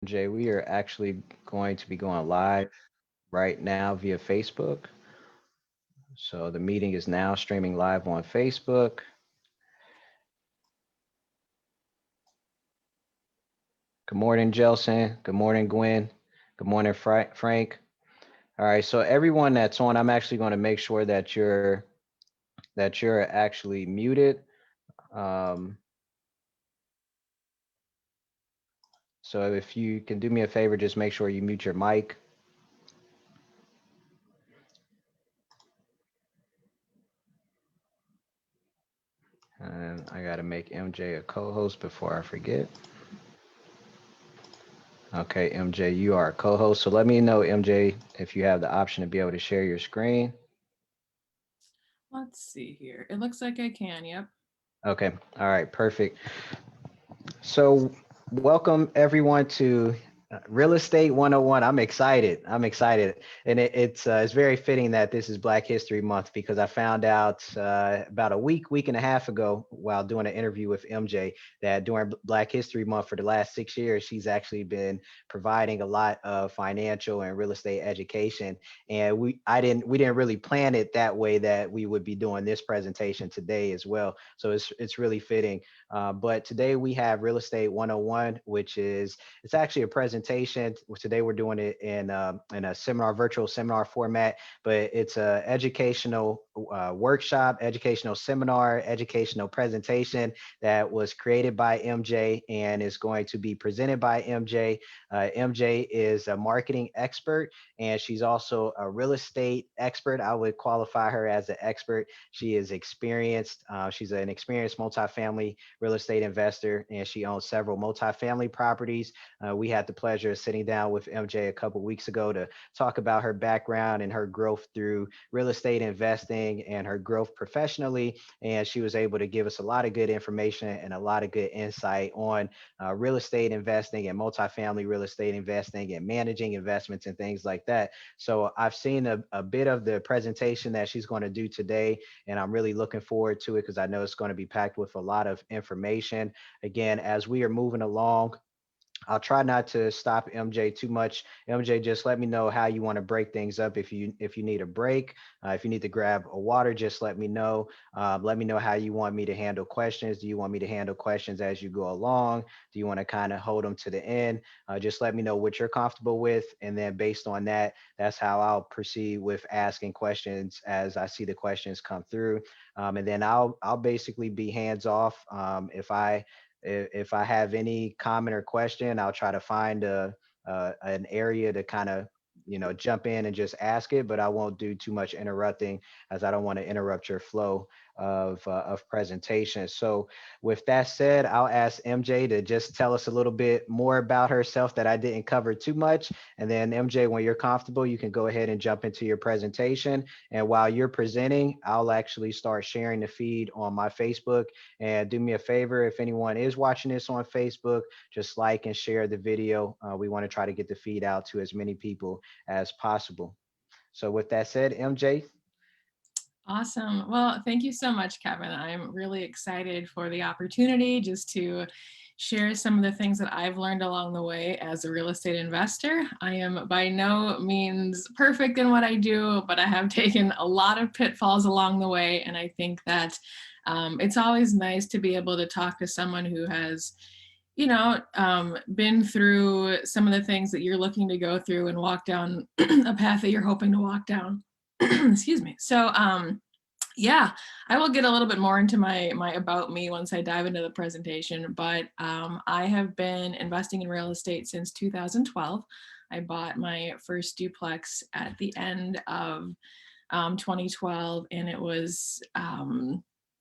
Jay, we are actually going to be going live right now via Facebook. So the meeting is now streaming live on Facebook. Good morning, Jelson. Good morning, Gwen. Good morning, Frank. All right, so everyone that's on, I'm actually going to make sure that you're actually muted. Um, so if you can do me a favor, just make sure you mute your mic. And I got to make MJ a co-host before I forget. Okay, MJ, you are a co-host. So let me know, MJ, if you have the option to be able to share your screen. Let's see here. It looks like I can. Yep. Okay, all right, perfect. So welcome everyone to Real Estate 101. I'm excited. I'm excited. And it's very fitting that this is Black History Month because I found out about a week and a half ago while doing an interview with MJ that during Black History Month for the last 6 years, she's actually been providing a lot of financial and real estate education. And we didn't really plan it that way that we would be doing this presentation today as well. So it's really fitting. But today we have Real Estate 101, which is it's actually a presentation. Today we're doing it in a seminar, virtual seminar format, but it's a educational workshop, educational seminar, educational presentation that was created by MJ and is going to be presented by MJ. MJ is a marketing expert and she's also a real estate expert. I would qualify her as an expert. She is experienced. She's an experienced multifamily real estate investor, and she owns several multifamily properties. We had the pleasure of sitting down with MJ a couple weeks ago to talk about her background and her growth through real estate investing and her growth professionally. And she was able to give us a lot of good information and a lot of good insight on real estate investing and multifamily real estate investing and managing investments and things like that. So I've seen a bit of the presentation that she's going to do today, and I'm really looking forward to it because I know it's going to be packed with a lot of information. Again, as we are moving along, I'll try not to stop MJ too much. MJ, just let me know how you want to break things up. If you need a break, if you need to grab a water, just let me know. Let me know how you want me to handle questions. Do you want me to handle questions as you go along? Do you want to kind of hold them to the end? Just let me know what you're comfortable with, and then based on that, that's how I'll proceed with asking questions as I see the questions come through. And then I'll basically be hands off. If I have any comment or question, I'll try to find an area to kind of jump in and just ask it, but I won't do too much interrupting as I don't want to interrupt your flow of presentation. So with that said, I'll ask MJ to just tell us a little bit more about herself that I didn't cover too much. And then MJ, when you're comfortable, you can go ahead and jump into your presentation. And while you're presenting, I'll actually start sharing the feed on my Facebook. And do me a favor, if anyone is watching this on Facebook, just like and share the video. We want to try to get the feed out to as many people as possible. So with that said, MJ. Awesome. Well, thank you so much, Kevin. I'm really excited for the opportunity just to share some of the things that I've learned along the way as a real estate investor. I am by no means perfect in what I do, but I have taken a lot of pitfalls along the way. And I think that it's always nice to be able to talk to someone who has been through some of the things that you're looking to go through and walk down a path that you're hoping to walk down. Excuse me. So, yeah, I will get a little bit more into my about me once I dive into the presentation, but I have been investing in real estate since 2012. I bought my first duplex at the end of 2012, and it was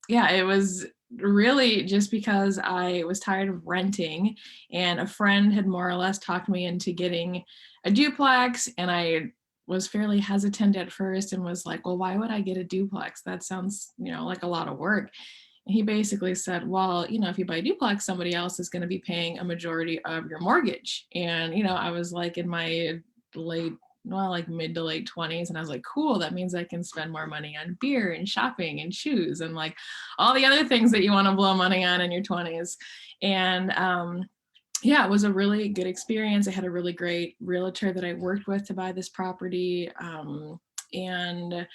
it was really just because I was tired of renting, and a friend had more or less talked me into getting a duplex, and I was fairly hesitant at first and was like, well, why would I get a duplex? That sounds, like a lot of work. And he basically said, well, if you buy a duplex, somebody else is going to be paying a majority of your mortgage. And, I was like in my like mid to late 20s. And I was like, cool, that means I can spend more money on beer and shopping and shoes and like all the other things that you want to blow money on in your 20s. And yeah, it was a really good experience. I had a really great realtor that I worked with to buy this property. And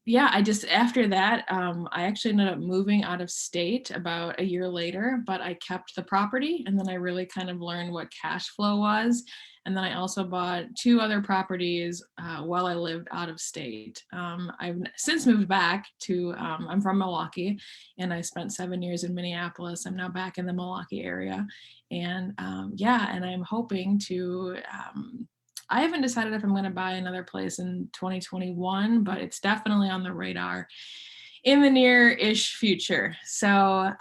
yeah, I just, after that, I actually ended up moving out of state about a year later, but I kept the property, and then I really kind of learned what cash flow was. And then I also bought 2 other properties while I lived out of state. I've since moved back to, I'm from Milwaukee, and I spent 7 years in Minneapolis. I'm now back in the Milwaukee area. And yeah, and I'm hoping to, I haven't decided if I'm going to buy another place in 2021, but it's definitely on the radar in the near-ish future. So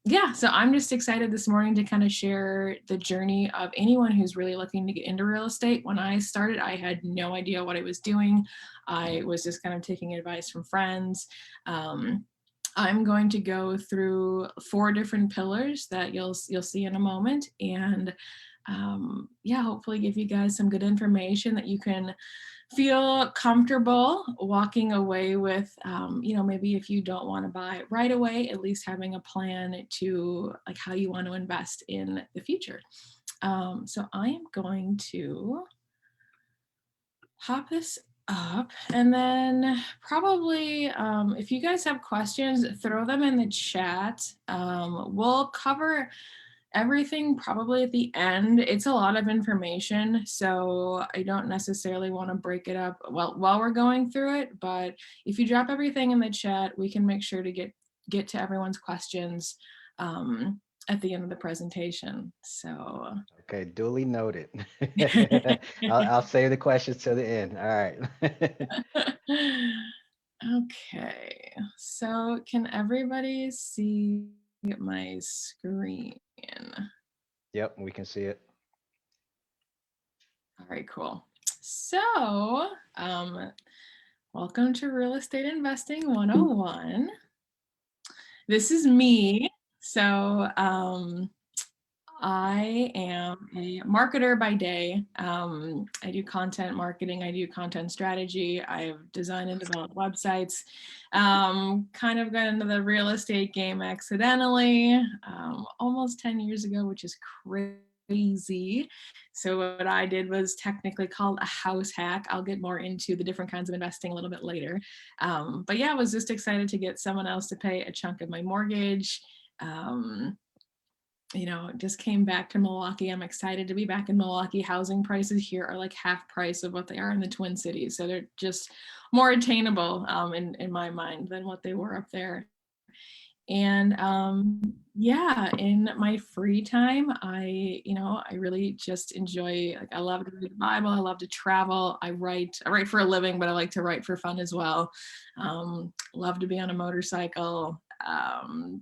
yeah, so I'm just excited this morning to kind of share the journey of anyone who's really looking to get into real estate. When I started, I had no idea what I was doing. I was just kind of taking advice from friends. I'm going to go through 4 different pillars that you'll see in a moment, and yeah, hopefully give you guys some good information that you can feel comfortable walking away with. You know, maybe if you don't want to buy it right away, at least having a plan to like how you want to invest in the future. So I am going to hop this up, and then probably if you guys have questions, throw them in the chat. We'll cover everything probably at the end. It's a lot of information, so I don't necessarily want to break it up while we're going through it, but if you drop everything in the chat, we can make sure to get to everyone's questions at the end of the presentation. So Okay, duly noted. I'll save the questions to the end. All right. okay, so can everybody see my screen? Yep, we can see it. All right, cool. So, welcome to Real Estate Investing 101. This is me. So, I am a marketer by day. I do content marketing, I do content strategy, I've designed and developed websites. Kind of got into the real estate game accidentally almost 10 years ago, which is crazy. So what I did was technically called a house hack. I'll get more into the different kinds of investing a little bit later. But yeah, I was just excited to get someone else to pay a chunk of my mortgage. You know, just came back to Milwaukee. I'm excited to be back in Milwaukee. Housing prices here are like half price of what they are in the Twin Cities. So they're just more attainable in my mind than what they were up there. And yeah, in my free time, I really just enjoy, like, I love to read the Bible. I love to travel. I write for a living, but I like to write for fun as well. Love to be on a motorcycle.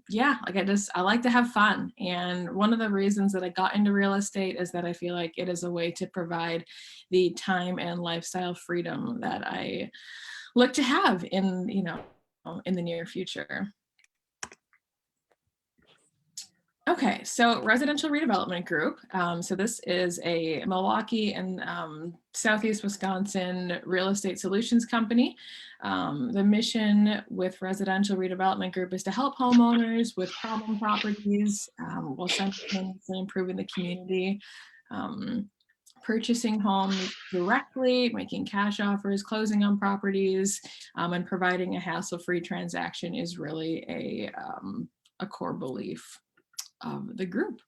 Yeah, like I like to have fun. And one of the reasons that I got into real estate is that I feel like it is a way to provide the time and lifestyle freedom that I look to have in, in the near future. Okay, so residential redevelopment group. So this is a Milwaukee and Southeast Wisconsin real estate solutions company. The mission with residential redevelopment group is to help homeowners with problem properties while simultaneously improving the community. Purchasing homes directly, making cash offers, closing on properties, and providing a hassle-free transaction is really a core belief of the group.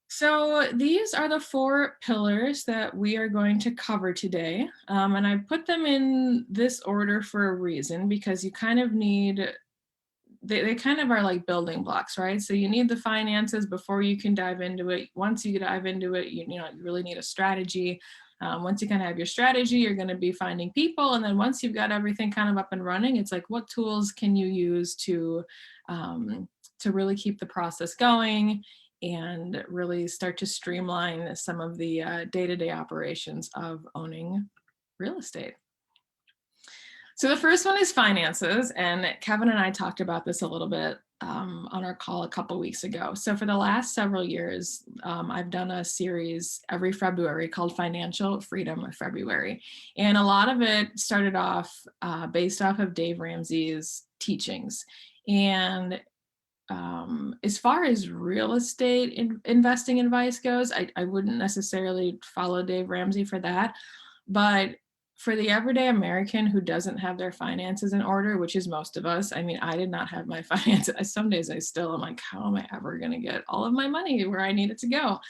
So these are the 4 pillars that we are going to cover today. And I put them in this order for a reason, because you kind of need, they kind of are like building blocks, right? So you need the finances before you can dive into it. Once you dive into it, you really need a strategy. Once you kind of have your strategy, you're going to be finding people. And then once you've got everything kind of up and running, it's like, what tools can you use to really keep the process going and really start to streamline some of the day-to-day operations of owning real estate. So the first one is finances, and Kevin and I talked about this a little bit on our call a couple weeks ago. So for the last several years, I've done a series every February called Financial Freedom February. And a lot of it started off based off of Dave Ramsey's teachings. And as far as real estate investing advice goes, I wouldn't necessarily follow Dave Ramsey for that. But for the everyday American who doesn't have their finances in order, which is most of us, I mean, I did not have my finances. Some days I still am like, how am I ever going to get all of my money where I need it to go?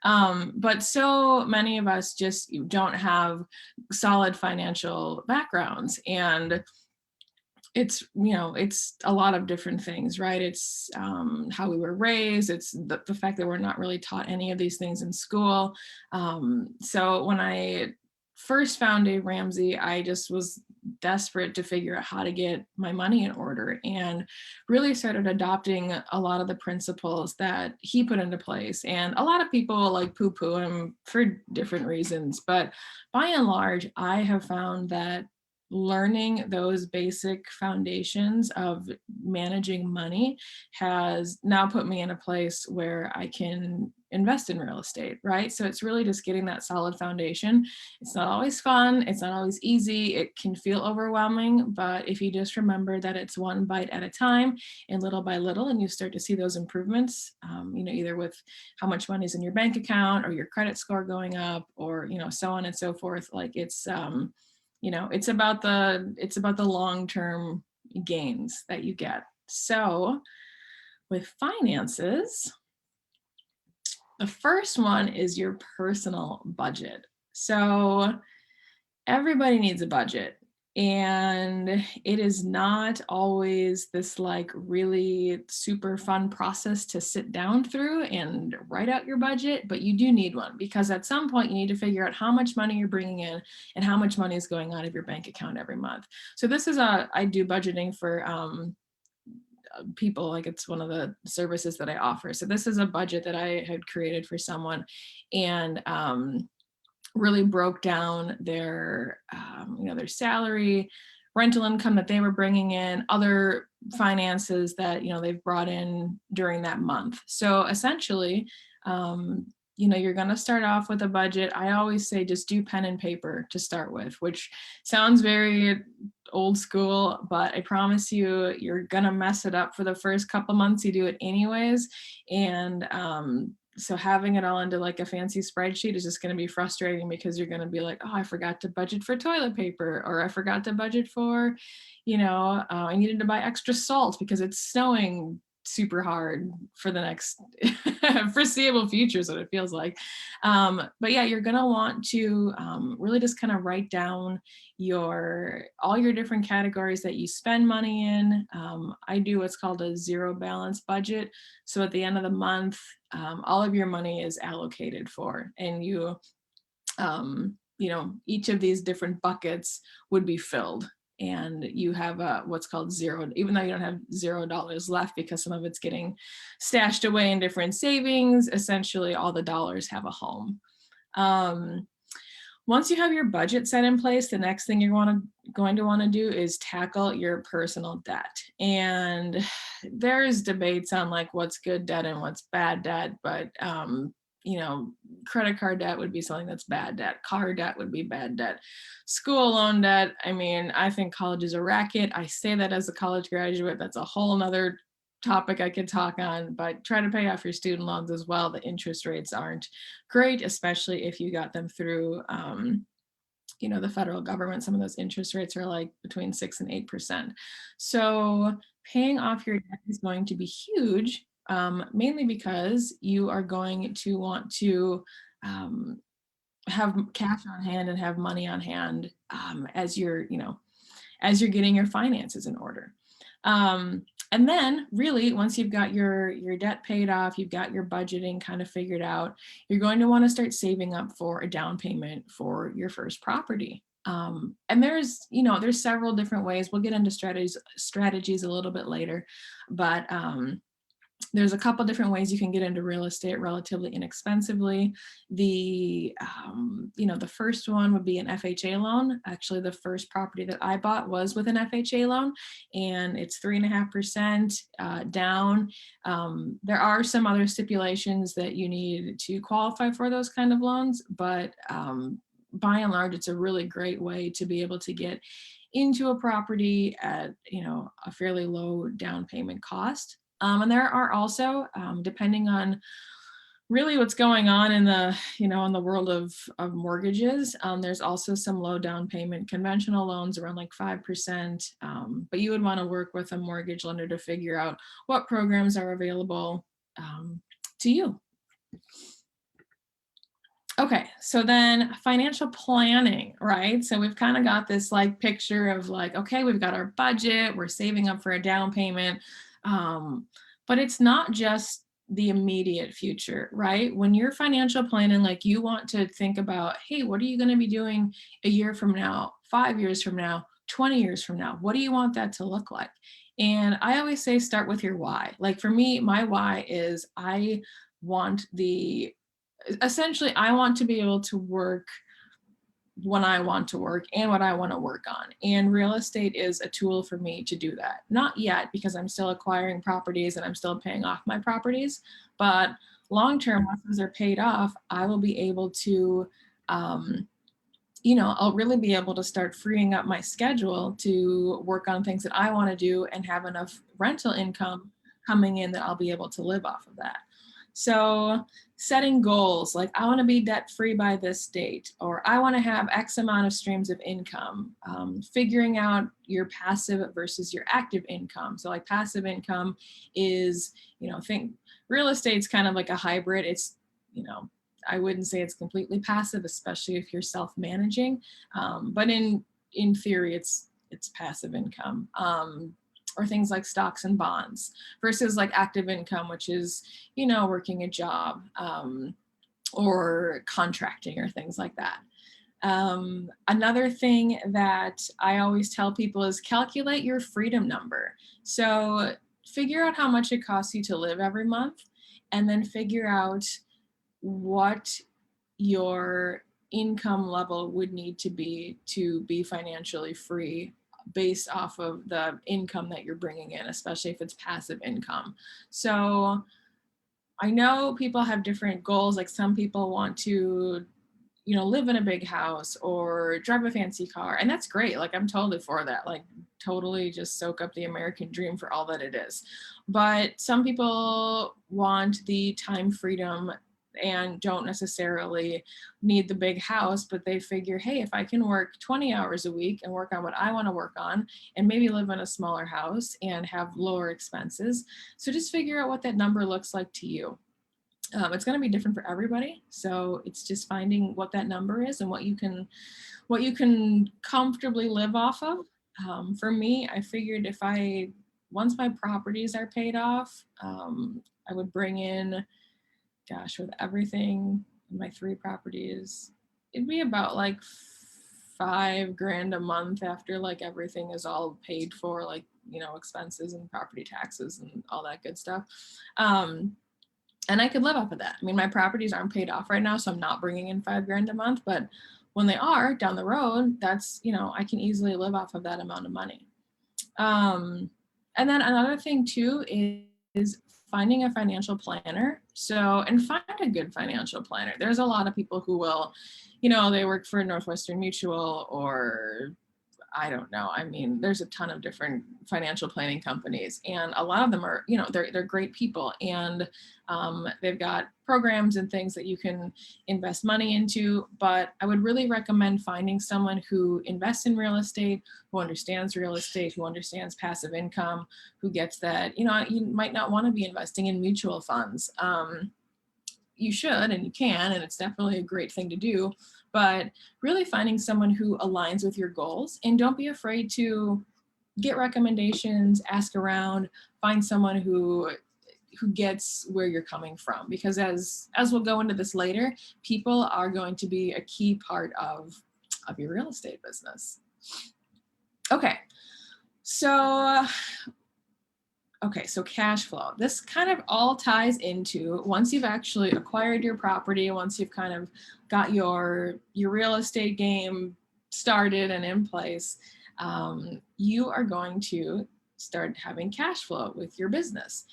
But so many of us just don't have solid financial backgrounds. And it's, it's a lot of different things, right? It's how we were raised. It's the fact that we're not really taught any of these things in school. So when I first found Dave Ramsey, I just was desperate to figure out how to get my money in order, and really started adopting a lot of the principles that he put into place. And a lot of people like poo-poo him for different reasons, but by and large, I have found that learning those basic foundations of managing money has now put me in a place where I can invest in real estate, right? So it's really just getting that solid foundation. It's not always fun, it's not always easy, it can feel overwhelming, but if you just remember that it's one bite at a time and little by little, and you start to see those improvements, either with how much money is in your bank account or your credit score going up, or so on and so forth. Like it's about the long-term gains that you get. So with finances, the first one is your personal budget. So everybody needs a budget, and it is not always this like really super fun process to sit down through and write out your budget, but you do need one, because at some point you need to figure out how much money you're bringing in and how much money is going out of your bank account every month. So this is I do budgeting for people, like it's one of the services that I offer. So this is a budget that I had created for someone, and really broke down their their salary, rental income that they were bringing in, other finances that they've brought in during that month. So essentially, you're going to start off with a budget. I always say just do pen and paper to start with, which sounds very old school, but I promise you, you're going to mess it up for the first couple months. You do it anyways. And so having it all into like a fancy spreadsheet is just going to be frustrating, because you're going to be like, oh, I forgot to budget for toilet paper, or I forgot to budget for, I needed to buy extra salt because it's snowing super hard for the next foreseeable future is what it feels like. But yeah, you're going to want to really just kind of write down all your different categories that you spend money in. I do what's called a zero balance budget. So at the end of the month, all of your money is allocated for, and each of these different buckets would be filled, and you have what's called zero, even though you don't have $0 left because some of it's getting stashed away in different savings. Essentially, all the dollars have a home. Once you have your budget set in place, the next thing you're going to want to do is tackle your personal debt. And there's debates on like what's good debt and what's bad debt, but credit card debt would be something that's bad debt. Car debt would be bad debt. School loan debt, I mean, I think college is a racket. I say that as a college graduate. That's a whole nother topic I could talk on, but try to pay off your student loans as well. The interest rates aren't great, especially if you got them through the federal government. Some of those interest rates are like between 6 and 8%. So paying off your debt is going to be huge, mainly because you are going to want to have cash on hand and have money on hand as you're getting your finances in order. And then really, once you've got your debt paid off, you've got your budgeting kind of figured out, you're going to want to start saving up for a down payment for your first property. And there's several different ways. We'll get into strategies a little bit later, but there's a couple different ways you can get into real estate relatively inexpensively. The first one would be an FHA loan. Actually, the first property that I bought was with an FHA loan, and it's 3.5% down. There are some other stipulations that you need to qualify for those kind of loans, but by and large, it's a really great way to be able to get into a property at a fairly low down payment cost. And there are also, depending on really what's going on in the, in the world of mortgages, there's also some low down payment conventional loans around like 5%. But you would want to work with a mortgage lender to figure out what programs are available to you. Okay, so then financial planning, right? So we've kind of got this like picture of like, okay, we've got our budget, we're saving up for a down payment, but it's not just the immediate future, right? When you're financial planning, like you want to think about, hey, what are you going to be doing a year from now, 5 years from now, 20 years from now? What do you want that to look like? And I always say start with your why. Like for me, my why is I want essentially I want to be able to work when I want to work and what I want to work on. And real estate is a tool for me to do that. Not yet, because I'm still acquiring properties and I'm still paying off my properties, but long term, once those are paid off, I will be able to I'll really be able to start freeing up my schedule to work on things that I want to do and have enough rental income coming in that I'll be able to live off of that. So setting goals like I want to be debt free by this date, or I want to have X amount of streams of income, figuring out your passive versus your active income. So like passive income is, think real estate's kind of like a hybrid. It's, I wouldn't say it's completely passive, especially if you're self-managing. But in theory, it's passive income. Or things like stocks and bonds versus like active income, which is, working a job or contracting or things like that. Another thing that I always tell people is calculate your freedom number. So figure out how much it costs you to live every month, and then figure out what your income level would need to be financially free based off of the income that you're bringing in, especially if it's passive income. So I know people have different goals. Like some people want to, live in a big house or drive a fancy car. And that's great. Like I'm totally for that. Like totally just soak up the American dream for all that it is. But some people want the time freedom and don't necessarily need the big house, but they figure, hey, if I can work 20 hours a week and work on what I want to work on and maybe live in a smaller house and have lower expenses. So just figure out what that number looks like to you. It's going to be different for everybody. So it's just finding what that number is and what you can comfortably live off of. For me, I figured once my properties are paid off, I would bring in, with everything, my 3 properties, it'd be about like $5,000 a month after like everything is all paid for, like, expenses and property taxes and all that good stuff. And I could live off of that. I mean, my properties aren't paid off right now, so I'm not bringing in $5,000 a month, but when they are down the road, that's, I can easily live off of that amount of money. And then another thing too is finding a financial planner. And find a good financial planner. There's a lot of people who will, they work for Northwestern Mutual or I don't know. I mean, there's a ton of different financial planning companies, and a lot of them are, they're great people, and they've got programs and things that you can invest money into. But I would really recommend finding someone who invests in real estate, who understands real estate, who understands passive income, who gets that, you might not want to be investing in mutual funds. You should and you can, and it's definitely a great thing to do, but really finding someone who aligns with your goals, and don't be afraid to get recommendations, ask around, find someone who gets where you're coming from, because as we'll go into this later, people are going to be a key part of your real estate business. Okay, so cash flow. This kind of all ties into once you've actually acquired your property, once you've kind of got your real estate game started and in place, you are going to start having cash flow with your business,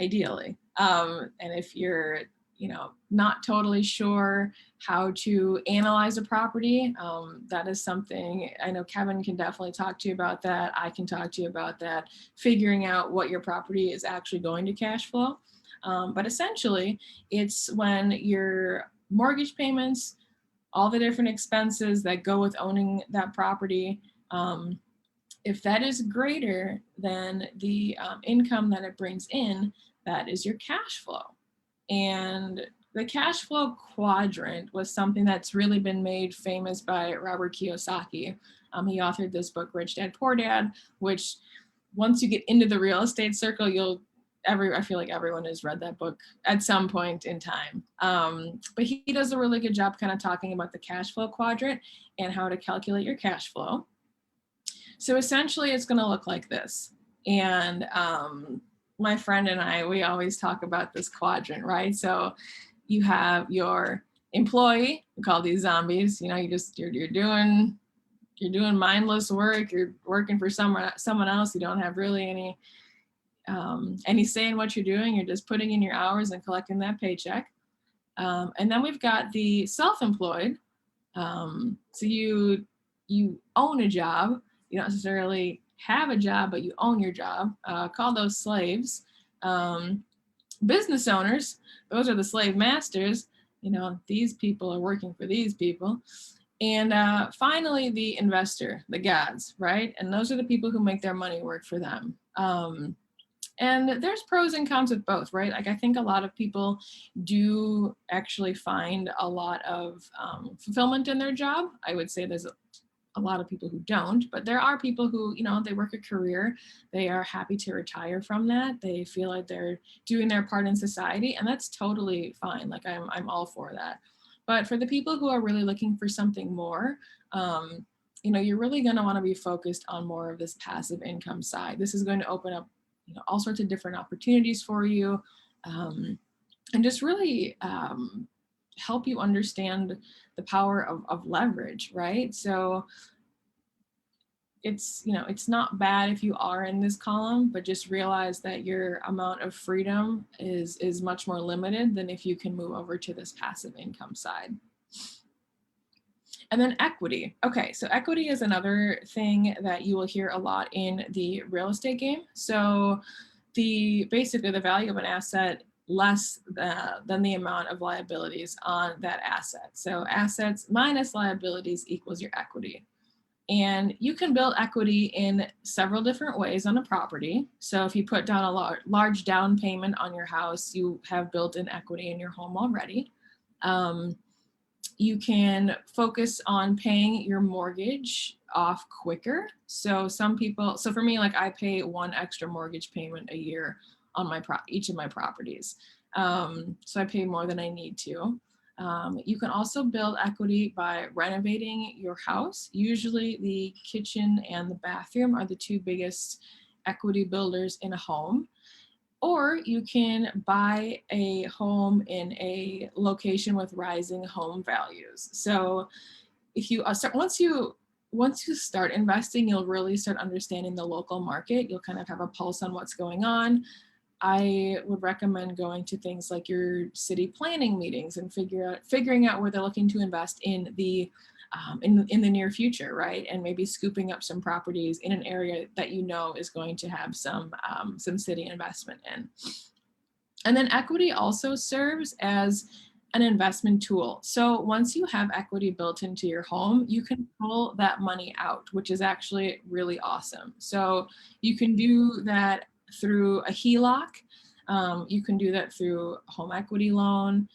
ideally. And if you're not totally sure how to analyze a property, that is something I know Kevin can definitely talk to you about that. I can talk to you about that, figuring out what your property is actually going to cash flow. But essentially, it's when your mortgage payments, all the different expenses that go with owning that property, if that is greater than the income that it brings in, that is your cash flow. And the cash flow quadrant was something that's really been made famous by Robert Kiyosaki. He authored this book, Rich Dad, Poor Dad, which once you get into the real estate circle, I feel like everyone has read that book at some point in time. But he does a really good job kind of talking about the cash flow quadrant and how to calculate your cash flow. So essentially it's going to look like this. And my friend and I, we always talk about this quadrant, right? So you have your employee, we call these zombies, you're doing mindless work, you're working for someone else, you don't have really any say in what you're doing, you're just putting in your hours and collecting that paycheck. And then we've got the self-employed. So you own a job, you don't necessarily have a job, but you own your job. Call those slaves. Business owners, those are the slave masters. These people are working for these people. And finally, the investor, the gods, right? And those are the people who make their money work for them. And there's pros and cons with both, right? Like I think a lot of people do actually find a lot of fulfillment in their job. I would say there's a lot of people who don't, but there are people who, they work a career, they are happy to retire from that. They feel like they're doing their part in society, and that's totally fine. Like I'm all for that. But for the people who are really looking for something more, you're really going to want to be focused on more of this passive income side. This is going to open up, all sorts of different opportunities for you, and just really help you understand the power of leverage, right? So it's not bad if you are in this column, but just realize that your amount of freedom is much more limited than if you can move over to this passive income side. And then equity. Okay, so equity is another thing that you will hear a lot in the real estate game. So basically the value of an asset less than the amount of liabilities on that asset. So assets minus liabilities equals your equity. And you can build equity in several different ways on a property. So if you put down a large down payment on your house, you have built-in equity in your home already. You can focus on paying your mortgage off quicker. So for me, like I pay one extra mortgage payment a year on each of my properties. So I pay more than I need to. You can also build equity by renovating your house. Usually the kitchen and the bathroom are the two biggest equity builders in a home. Or you can buy a home in a location with rising home values. So if you once you start investing, you'll really start understanding the local market. You'll kind of have a pulse on what's going on. I would recommend going to things like your city planning meetings and figuring out where they're looking to invest in the near future, right? And maybe scooping up some properties in an area that is going to have some city investment in. And then equity also serves as an investment tool. So once you have equity built into your home, you can pull that money out, which is actually really awesome. So you can do that through a HELOC. You can do that through a home equity loan.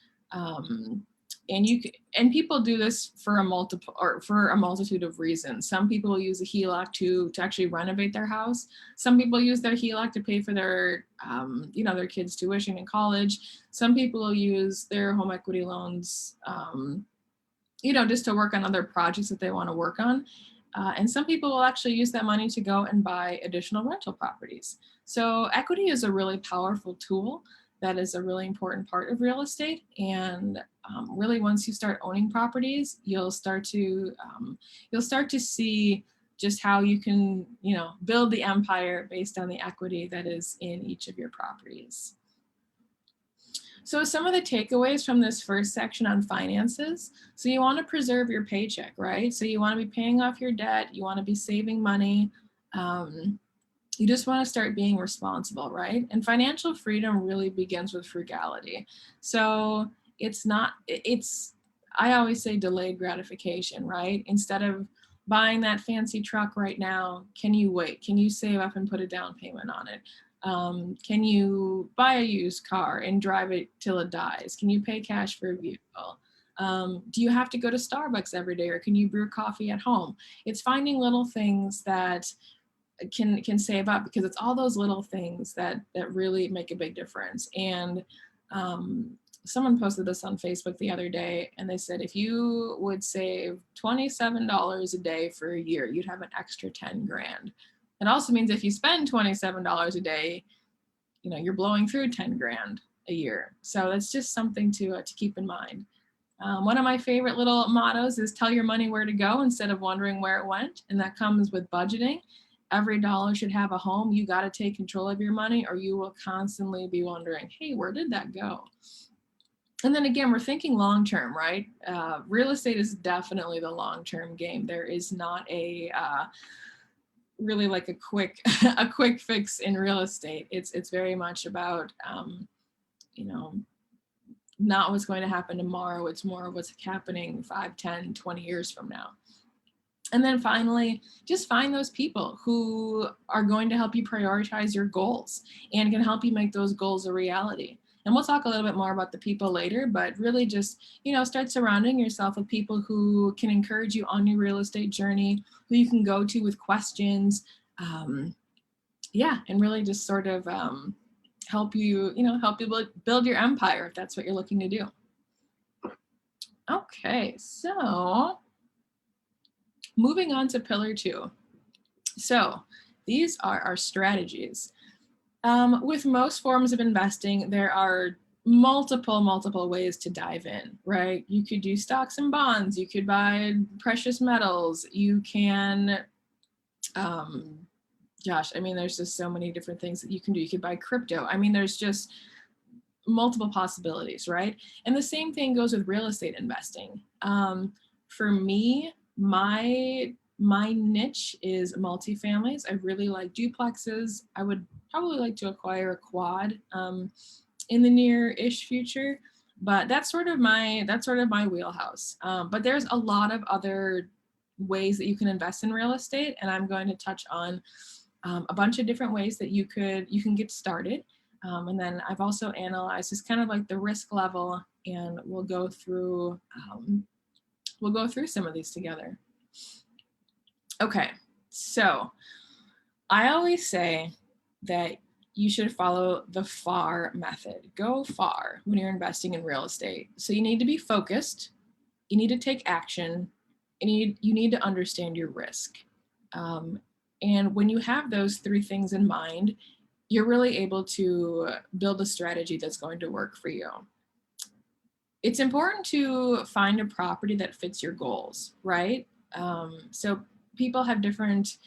And people do this for a multitude of reasons. Some people use a HELOC to actually renovate their house. Some people use their HELOC to pay for their their kids' tuition in college. Some people use their home equity loans just to work on other projects that they want to work on. And some people will actually use that money to go and buy additional rental properties. So equity is a really powerful tool that is a really important part of real estate. And really, once you start owning properties, you'll start to see just how you can, build the empire based on the equity that is in each of your properties. So some of the takeaways from this first section on finances. So you want to preserve your paycheck, right? So you want to be paying off your debt. You want to be saving money. You just want to start being responsible, right? And financial freedom really begins with frugality. So I always say delayed gratification, right? Instead of buying that fancy truck right now, can you wait? Can you save up and put a down payment on it? Can you buy a used car and drive it till it dies? Can you pay cash for a vehicle? Do you have to go to Starbucks every day, or can you brew coffee at home? It's finding little things that can save up, because it's all those little things that really make a big difference. And someone posted this on Facebook the other day, and they said if you would save $27 a day for a year, you'd have an extra 10 grand. It also means if you spend $27 a day, you're blowing through 10 grand a year. So that's just something to keep in mind. One of my favorite little mottos is tell your money where to go instead of wondering where it went. And that comes with budgeting. Every dollar should have a home. You got to take control of your money, or you will constantly be wondering, hey, where did that go? And then again, we're thinking long-term, right? Real estate is definitely the long-term game. There is not a really like a quick fix in real estate. It's very much about not what's going to happen tomorrow. It's more what's happening 5, 10, 20 years from now. And then finally, just find those people who are going to help you prioritize your goals and can help you make those goals a reality. And we'll talk a little bit more about the people later, but really just, start surrounding yourself with people who can encourage you on your real estate journey, who you can go to with questions. And really just sort of help you build your empire if that's what you're looking to do. Okay, so moving on to pillar 2. So these are our strategies. With most forms of investing, there are multiple ways to dive in, right? You could do stocks and bonds. You could buy precious metals. You can, there's just so many different things that you can do. You could buy crypto. There's just multiple possibilities, right? And the same thing goes with real estate investing. For me, my niche is multifamilies. I really like duplexes. I would probably like to acquire a quad in the near-ish future, but that's sort of my wheelhouse. But there's a lot of other ways that you can invest in real estate, and I'm going to touch on a bunch of different ways that you can get started. And then I've also analyzed just kind of like the risk level, and we'll go through some of these together. Okay, so I always say that you should follow the FAR method. Go far when you're investing in real estate. So you need to be focused, you need to take action, and you need to understand your risk. And when you have those 3 things in mind, you're really able to build a strategy that's going to work for you. It's important to find a property that fits your goals, right? So people have different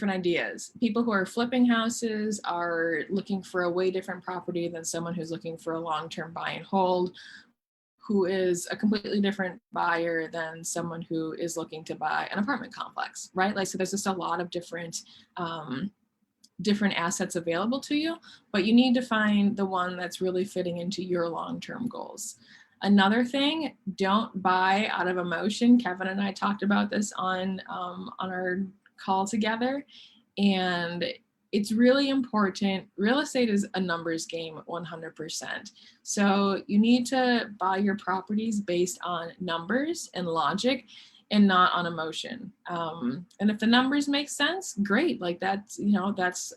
ideas. People who are flipping houses are looking for a way different property than someone who's looking for a long-term buy and hold, who is a completely different buyer than someone who is looking to buy an apartment complex, right? Like, so there's just a lot of different assets available to you, but you need to find the one that's really fitting into your long-term goals. Another thing, don't buy out of emotion. Kevin and I talked about this on our call together, and it's really important. Real estate is a numbers game 100%. So you need to buy your properties based on numbers and logic and not on emotion. And if the numbers make sense, great. Like that's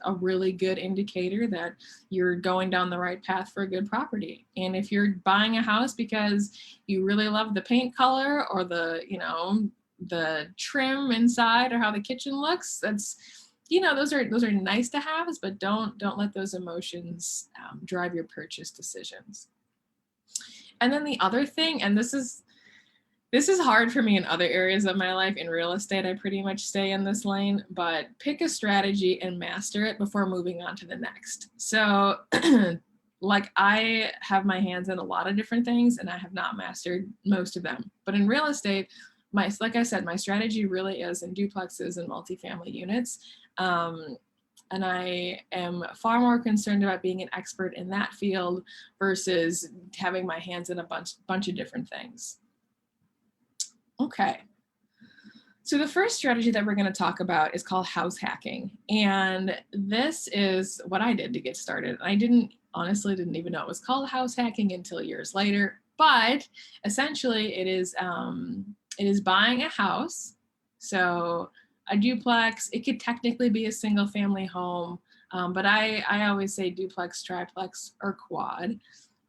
a really good indicator that you're going down the right path for a good property. And if you're buying a house because you really love the paint color or the trim inside or how the kitchen looks, that's, those are nice to have, but don't let those emotions drive your purchase decisions. And then the other thing, and this is hard for me in other areas of my life. In real estate, I pretty much stay in this lane, but pick a strategy and master it before moving on to the next. So like I have my hands in a lot of different things and I have not mastered most of them. But in real estate, like I said, my strategy really is in duplexes and multifamily units. And I am far more concerned about being an expert in that field versus having my hands in a bunch of different things. Okay. So the first strategy that we're going to talk about is called house hacking. And this is what I did to get started. I honestly didn't even know it was called house hacking until years later. But essentially it is buying a house. So a duplex, it could technically be a single family home. But I always say duplex, triplex, or quad.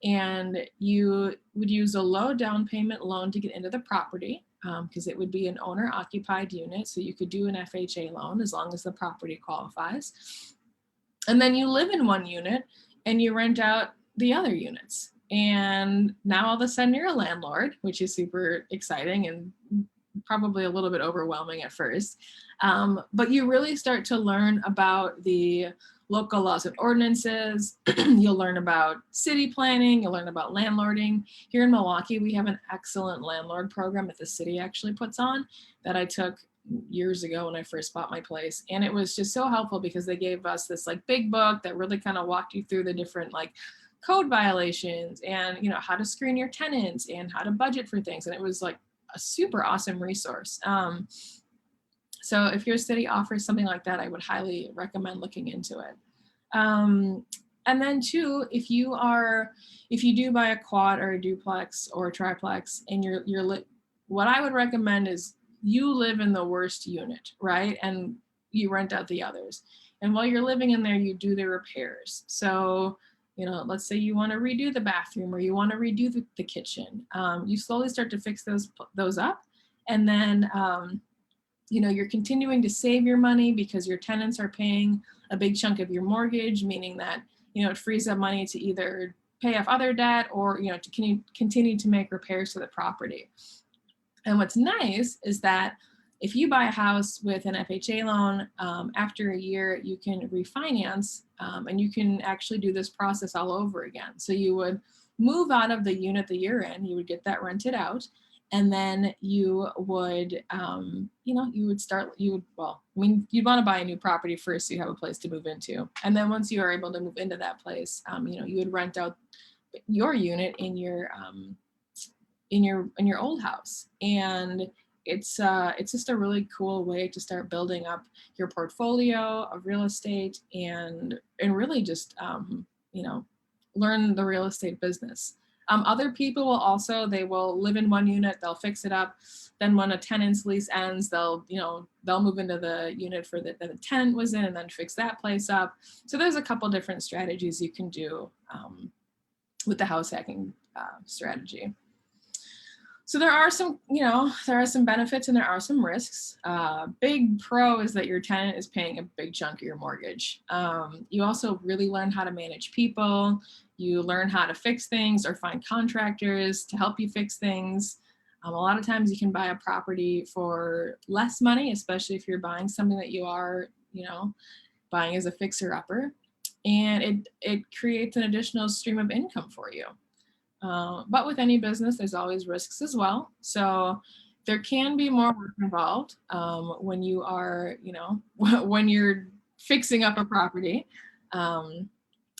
And you would use a low down payment loan to get into the property, because it would be an owner occupied unit. So you could do an FHA loan as long as the property qualifies. And then you live in one unit and you rent out the other units. And now all of a sudden you're a landlord, which is super exciting and probably a little bit overwhelming at first. But you really start to learn about the local laws and ordinances. You'll learn about city planning. You'll learn about landlording. Here in Milwaukee, we have an excellent landlord program that the city actually puts on that I took years ago when I first bought my place. And it was just so helpful because they gave us this like big book that really kind of walked you through the different like code violations and, you know, how to screen your tenants and how to budget for things. And it was like a super awesome resource. So if your city offers something like that, I would highly recommend looking into it. And then two, if you do buy a quad or a duplex or a triplex and what I would recommend is you live in the worst unit, right? And you rent out the others. And while you're living in there, you do the repairs. So, you know, let's say you want to redo the bathroom or you want to redo the kitchen. You slowly start to fix those up. And then, you know, you're continuing to save your money because your tenants are paying a big chunk of your mortgage, meaning that, you know, it frees up money to either pay off other debt or, you know, to continue to make repairs to the property. And what's nice is that if you buy a house with an FHA loan, after a year, you can refinance and you can actually do this process all over again. So you would move out of the unit that you're in, you would get that rented out. And then you would, you'd want to buy a new property first so you have a place to move into. And then once you are able to move into that place, you would rent out your unit in your old house. And it's just a really cool way to start building up your portfolio of real estate and really just, learn the real estate business. Other people they will live in one unit, they'll fix it up. Then when a tenant's lease ends, they'll move into the unit that the tenant was in and then fix that place up. So there's a couple different strategies you can do with the house hacking strategy. So there are some benefits and there are some risks. Big pro is that your tenant is paying a big chunk of your mortgage. You also really learn how to manage people. You learn how to fix things or find contractors to help you fix things. A lot of times you can buy a property for less money, especially if you're buying something that you are, buying as a fixer-upper. And it creates an additional stream of income for you. But with any business, there's always risks as well. So there can be more work involved when you are, when you're fixing up a property.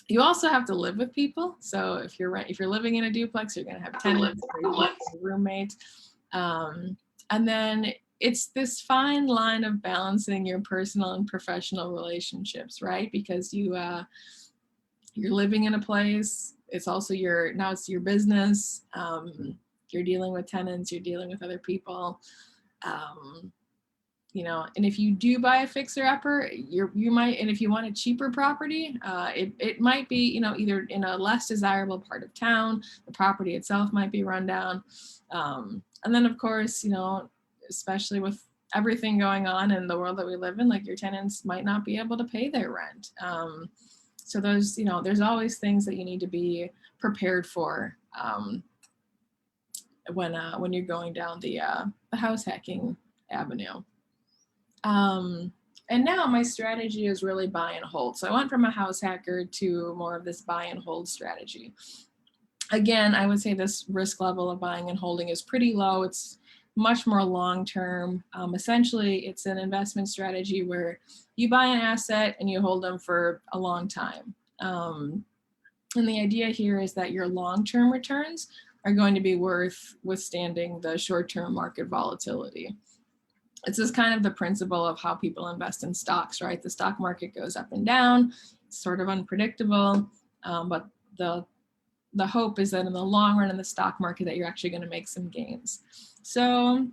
You also have to live with people. So if you're living in a duplex, you're going to have tenants, or a roommate. And then it's this fine line of balancing your personal and professional relationships, right? Because you're living in a place. It's also it's your business. You're dealing with tenants, you're dealing with other people. And if you do buy a fixer-upper, you might, and if you want a cheaper property, it might be, either in a less desirable part of town, the property itself might be run down. And then of course, especially with everything going on in the world that we live in, like your tenants might not be able to pay their rent. So there's always things that you need to be prepared for when you're going down the house hacking avenue. And And now my strategy is really buy and hold. So I went from a house hacker to more of this buy and hold strategy. Again, I would say this risk level of buying and holding is pretty low. It's much more long-term. Essentially, it's an investment strategy where you buy an asset and you hold them for a long time. And the idea here is that your long-term returns are going to be worth withstanding the short-term market volatility. It's just kind of the principle of how people invest in stocks, right? The stock market goes up and down, it's sort of unpredictable, but the hope is that in the long run in the stock market that you're actually going to make some gains. So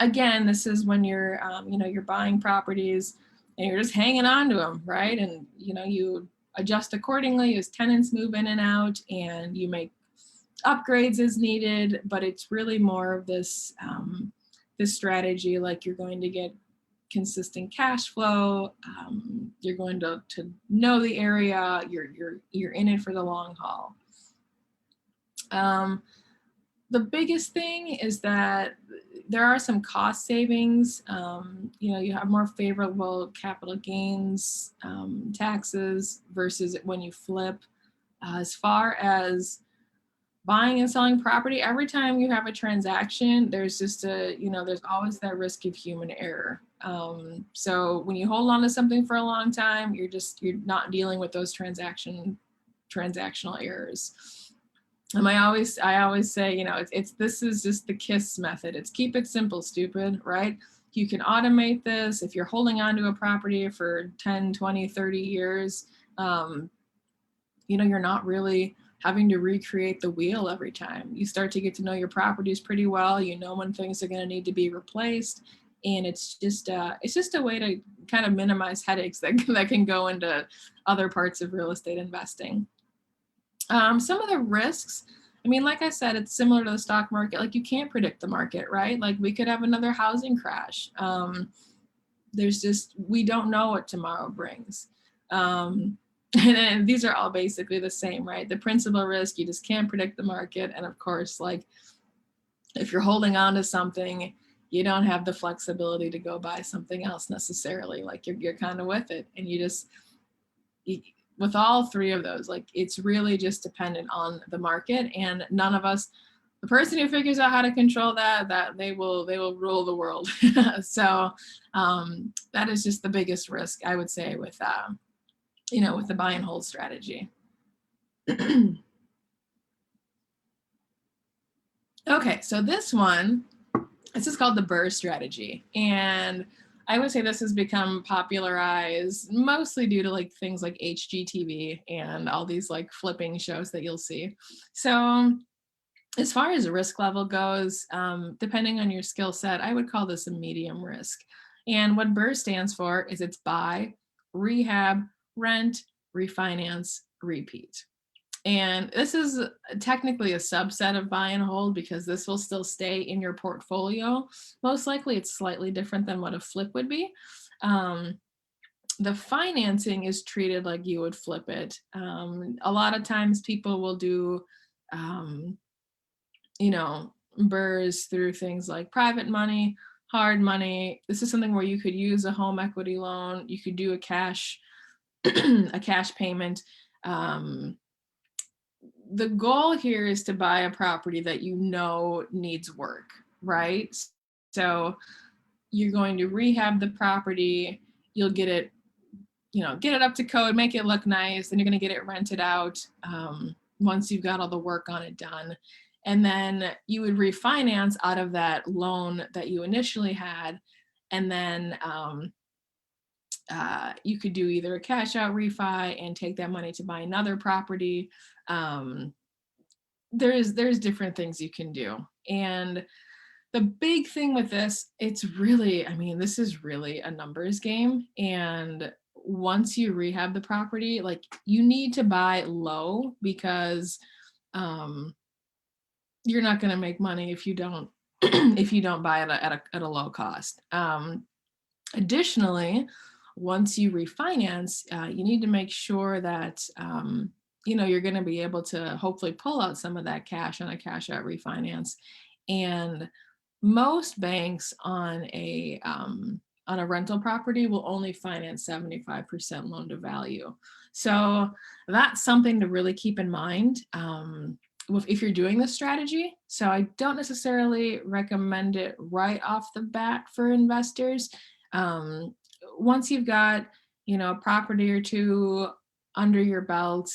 again, this is when you're, you're buying properties and you're just hanging on to them, right? And, you adjust accordingly as tenants move in and out, and you make upgrades as needed, but it's really more of this, this strategy, like you're going to get consistent cash flow. You're going to know the area. You're in it for the long haul. The biggest thing is that there are some cost savings. You have more favorable capital gains taxes versus when you flip. As far as buying and selling property, every time you have a transaction, there's just there's always that risk of human error. So when you hold on to something for a long time, you're not dealing with those transactional errors. And I always say, this is just the KISS method. It's keep it simple, stupid, right? You can automate this. If you're holding on to a property for 10, 20, 30 years, you're not really having to recreate the wheel every time. You start to get to know your properties pretty well. You know when things are going to need to be replaced. And it's just a way to kind of minimize headaches that can go into other parts of real estate investing. Some of the risks, like I said, it's similar to the stock market. Like you can't predict the market, right? Like we could have another housing crash. We don't know what tomorrow brings. And these are all basically the same, right? The principal risk, you just can't predict the market. And of course, like if you're holding on to something, you don't have the flexibility to go buy something else necessarily. Like you're kind of with it, and with all three of those, like it's really just dependent on the market, and none of us, the person who figures out how to control that they will rule the world. So that is just the biggest risk, I would say, with with the buy and hold strategy. Okay, so this is called the Berst strategy, and I would say this has become popularized mostly due to like things like HGTV and all these like flipping shows that you'll see. So as far as risk level goes, depending on your skill set, I would call this a medium risk. And what Berst stands for is it's buy, rehab, rent, refinance, repeat. And this is technically a subset of buy and hold because this will still stay in your portfolio. Most likely it's slightly different than what a flip would be. The financing is treated like you would flip it. A lot of times people will do, BRRRRs through things like private money, hard money. This is something where you could use a home equity loan. You could do a cash payment. The goal here is to buy a property that needs work, right? So you're going to rehab the property, you'll get it up to code, make it look nice, then you're going to get it rented out once you've got all the work on it done. And then you would refinance out of that loan that you initially had, and then you could do either a cash out refi and take that money to buy another property. There's different things you can do. And the big thing with this, this is really a numbers game. And once you rehab the property, like you need to buy low because you're not going to make money if you don't buy it at a low cost. Additionally, once you refinance, you need to make sure that you're going to be able to hopefully pull out some of that cash on a cash out refinance. And most banks on a on a rental property will only finance 75% loan to value. So that's something to really keep in mind if you're doing this strategy. So I don't necessarily recommend it right off the bat for investors. Um, Once you've got, a property or two under your belt,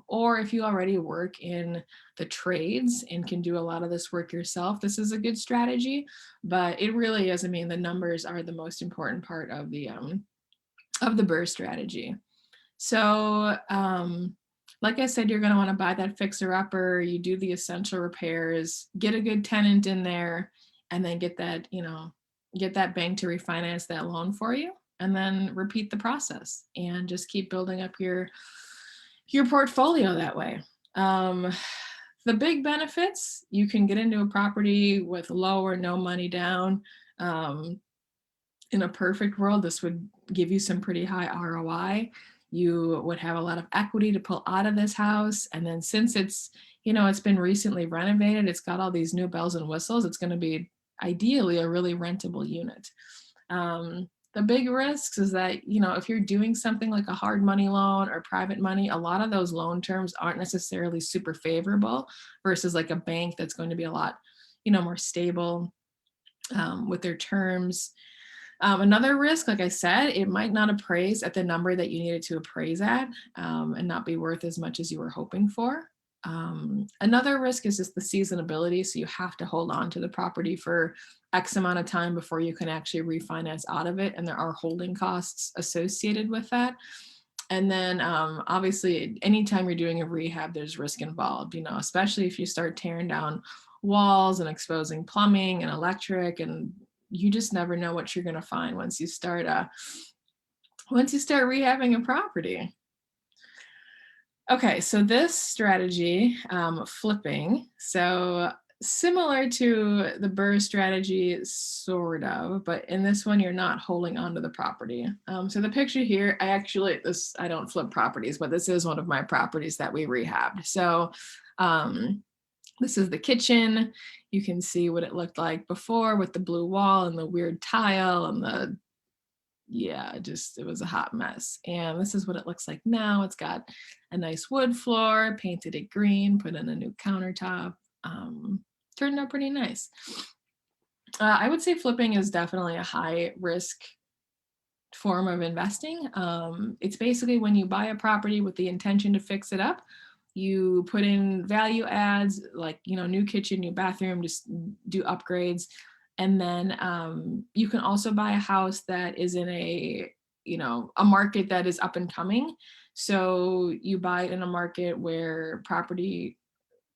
or if you already work in the trades and can do a lot of this work yourself, this is a good strategy. But it really is. I mean, the numbers are the most important part of the Berst strategy. So, like I said, you're going to want to buy that fixer upper. You do the essential repairs, get a good tenant in there, and then get that bank to refinance that loan for you, and then repeat the process and just keep building up your portfolio that way. The big benefits: you can get into a property with low or no money down. In a perfect world, this would give you some pretty high ROI. You would have a lot of equity to pull out of this house. And then since it's been recently renovated, it's got all these new bells and whistles, it's going to be ideally a really rentable unit. The big risks is that, if you're doing something like a hard money loan or private money, a lot of those loan terms aren't necessarily super favorable versus like a bank that's going to be a lot, more stable with their terms. Another risk, like I said, it might not appraise at the number that you needed to appraise at, and not be worth as much as you were hoping for. Another risk is just the seasonability. So you have to hold on to the property for X amount of time before you can actually refinance out of it. And there are holding costs associated with that. And then obviously, anytime you're doing a rehab, there's risk involved, especially if you start tearing down walls and exposing plumbing and electric, and you just never know what you're going to find once you start rehabbing a property. Okay, so this strategy, flipping, so similar to the Berst strategy, sort of, but in this one, you're not holding onto the property. So the picture here, I don't flip properties, but this is one of my properties that we rehabbed. So this is the kitchen. You can see what it looked like before with the blue wall and the weird tile and it was a hot mess. And this is what it looks like now. It's got a nice wood floor, painted it green, put in a new countertop. Turned out pretty nice. I would say flipping is definitely a high risk form of investing. It's basically when you buy a property with the intention to fix it up. You put in value adds like, new kitchen, new bathroom, just do upgrades. And then you can also buy a house that is in a market that is up and coming. So you buy it in a market where property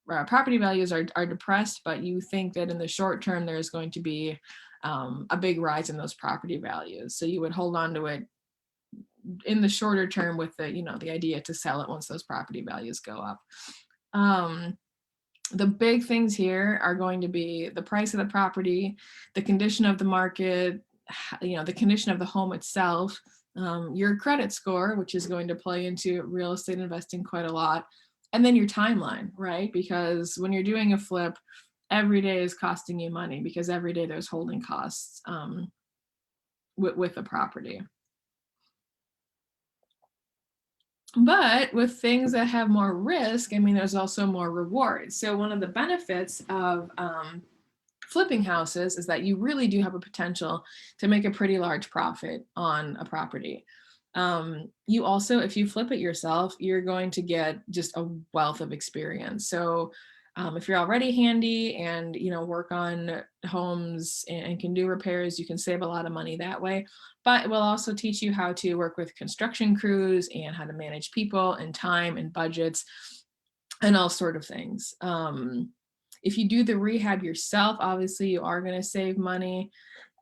values are depressed, but you think that in the short term, there's going to be a big rise in those property values. So you would hold on to it in the shorter term with the idea to sell it once those property values go up. The big things here are going to be the price of the property, the condition of the market, the condition of the home itself, your credit score, which is going to play into real estate investing quite a lot, and then your timeline, right? Because when you're doing a flip, every day is costing you money because every day there's holding costs with the property. But with things that have more risk, there's also more rewards. So one of the benefits of flipping houses is that you really do have a potential to make a pretty large profit on a property. You also, if you flip it yourself, you're going to get just a wealth of experience. So if you're already handy and work on homes and can do repairs, you can save a lot of money that way. But it will also teach you how to work with construction crews and how to manage people and time and budgets and all sort of things. If you do the rehab yourself, obviously you are going to save money.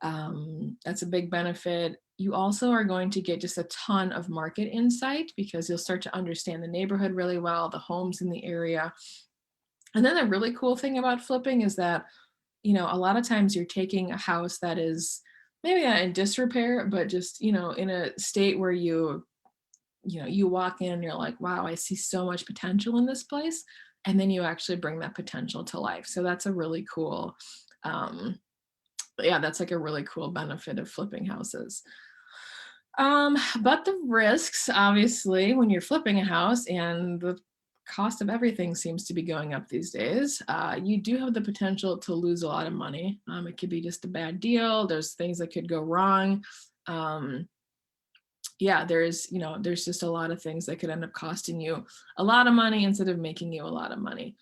That's a big benefit. You also are going to get just a ton of market insight because you'll start to understand the neighborhood really well, the homes in the area. And then the really cool thing about flipping is that, a lot of times you're taking a house that is maybe not in disrepair, but just, in a state where you walk in and you're like, wow, I see so much potential in this place. And then you actually bring that potential to life. So that's a really cool Yeah, that's like a really cool benefit of flipping houses. But the risks, obviously, when you're flipping a house and the cost of everything seems to be going up these days, you do have the potential to lose a lot of money. It could be just a bad deal. There's things that could go wrong. Um, yeah, there's just a lot of things that could end up costing you a lot of money instead of making you a lot of money.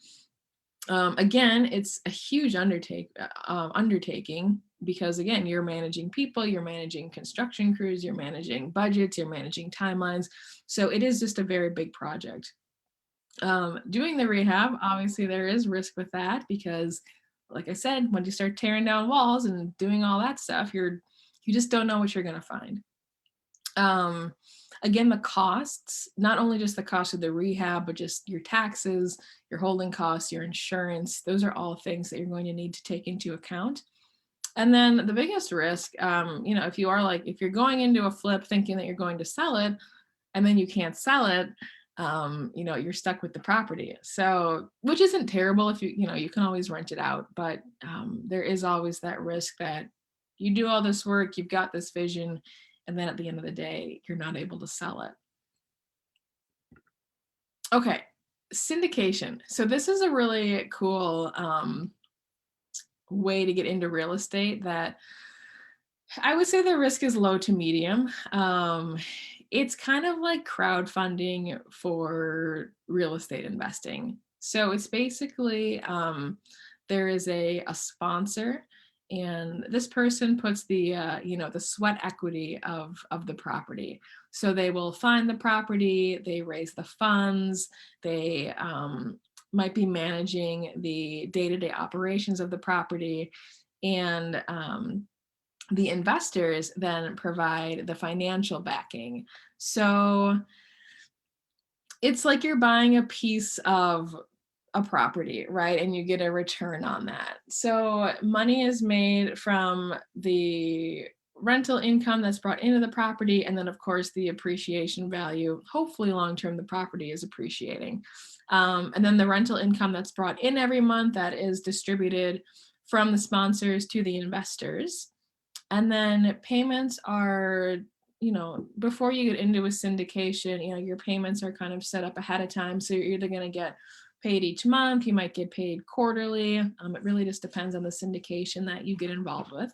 Again, it's a huge undertaking because again, you're managing people, you're managing construction crews, you're managing budgets, you're managing timelines. So it is just a very big project. Doing the rehab, obviously there is risk with that because like I said, when you start tearing down walls and doing all that stuff, you just don't know what you're going to find. Um, Again, the costs, not only just the cost of the rehab, but just your taxes, your holding costs, your insurance, those are all things that you're going to need to take into account. And then the biggest risk, if you're going into a flip thinking that you're going to sell it and then you can't sell it, you're stuck with the property. So, which isn't terrible if you can always rent it out, but there is always that risk that you do all this work, you've got this vision, and then at the end of the day, you're not able to sell it. Okay, syndication. So this is a really cool way to get into real estate that I would say the risk is low to medium. It's kind of like crowdfunding for real estate investing. So it's basically there is a sponsor, and this person puts the sweat equity of the property. So they will find the property, they raise the funds, they might be managing the day-to-day operations of the property, and the investors then provide the financial backing. So it's like you're buying a piece of a property, right? And you get a return on that. So money is made from the rental income that's brought into the property. And then, of course, the appreciation value. Hopefully, long term, the property is appreciating. And then the rental income that's brought in every month that is distributed from the sponsors to the investors. And then payments are, before you get into a syndication, your payments are kind of set up ahead of time. So you're either going to get paid each month, you might get paid quarterly. It really just depends on the syndication that you get involved with.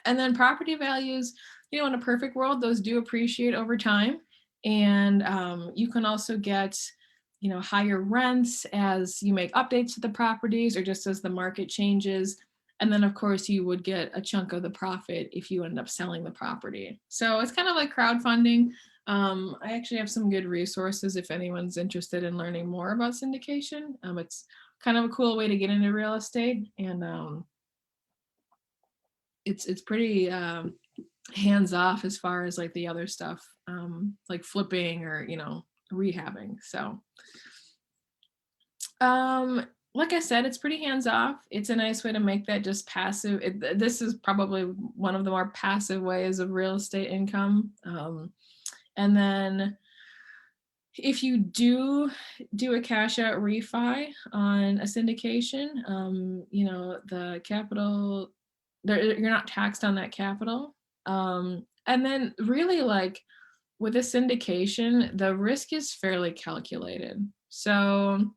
And then property values, in a perfect world, those do appreciate over time. And you can also get, higher rents as you make updates to the properties or just as the market changes. And then, of course, you would get a chunk of the profit if you end up selling the property. So it's kind of like crowdfunding. I actually have some good resources if anyone's interested in learning more about syndication. It's kind of a cool way to get into real estate, and it's pretty hands off as far as like the other stuff, like flipping or rehabbing. So like I said, it's pretty hands off. It's a nice way to make that just passive. This is probably one of the more passive ways of real estate income. And then if you do a cash out refi on a syndication, the capital, you're not taxed on that capital. And then really like with a syndication, the risk is fairly calculated. So,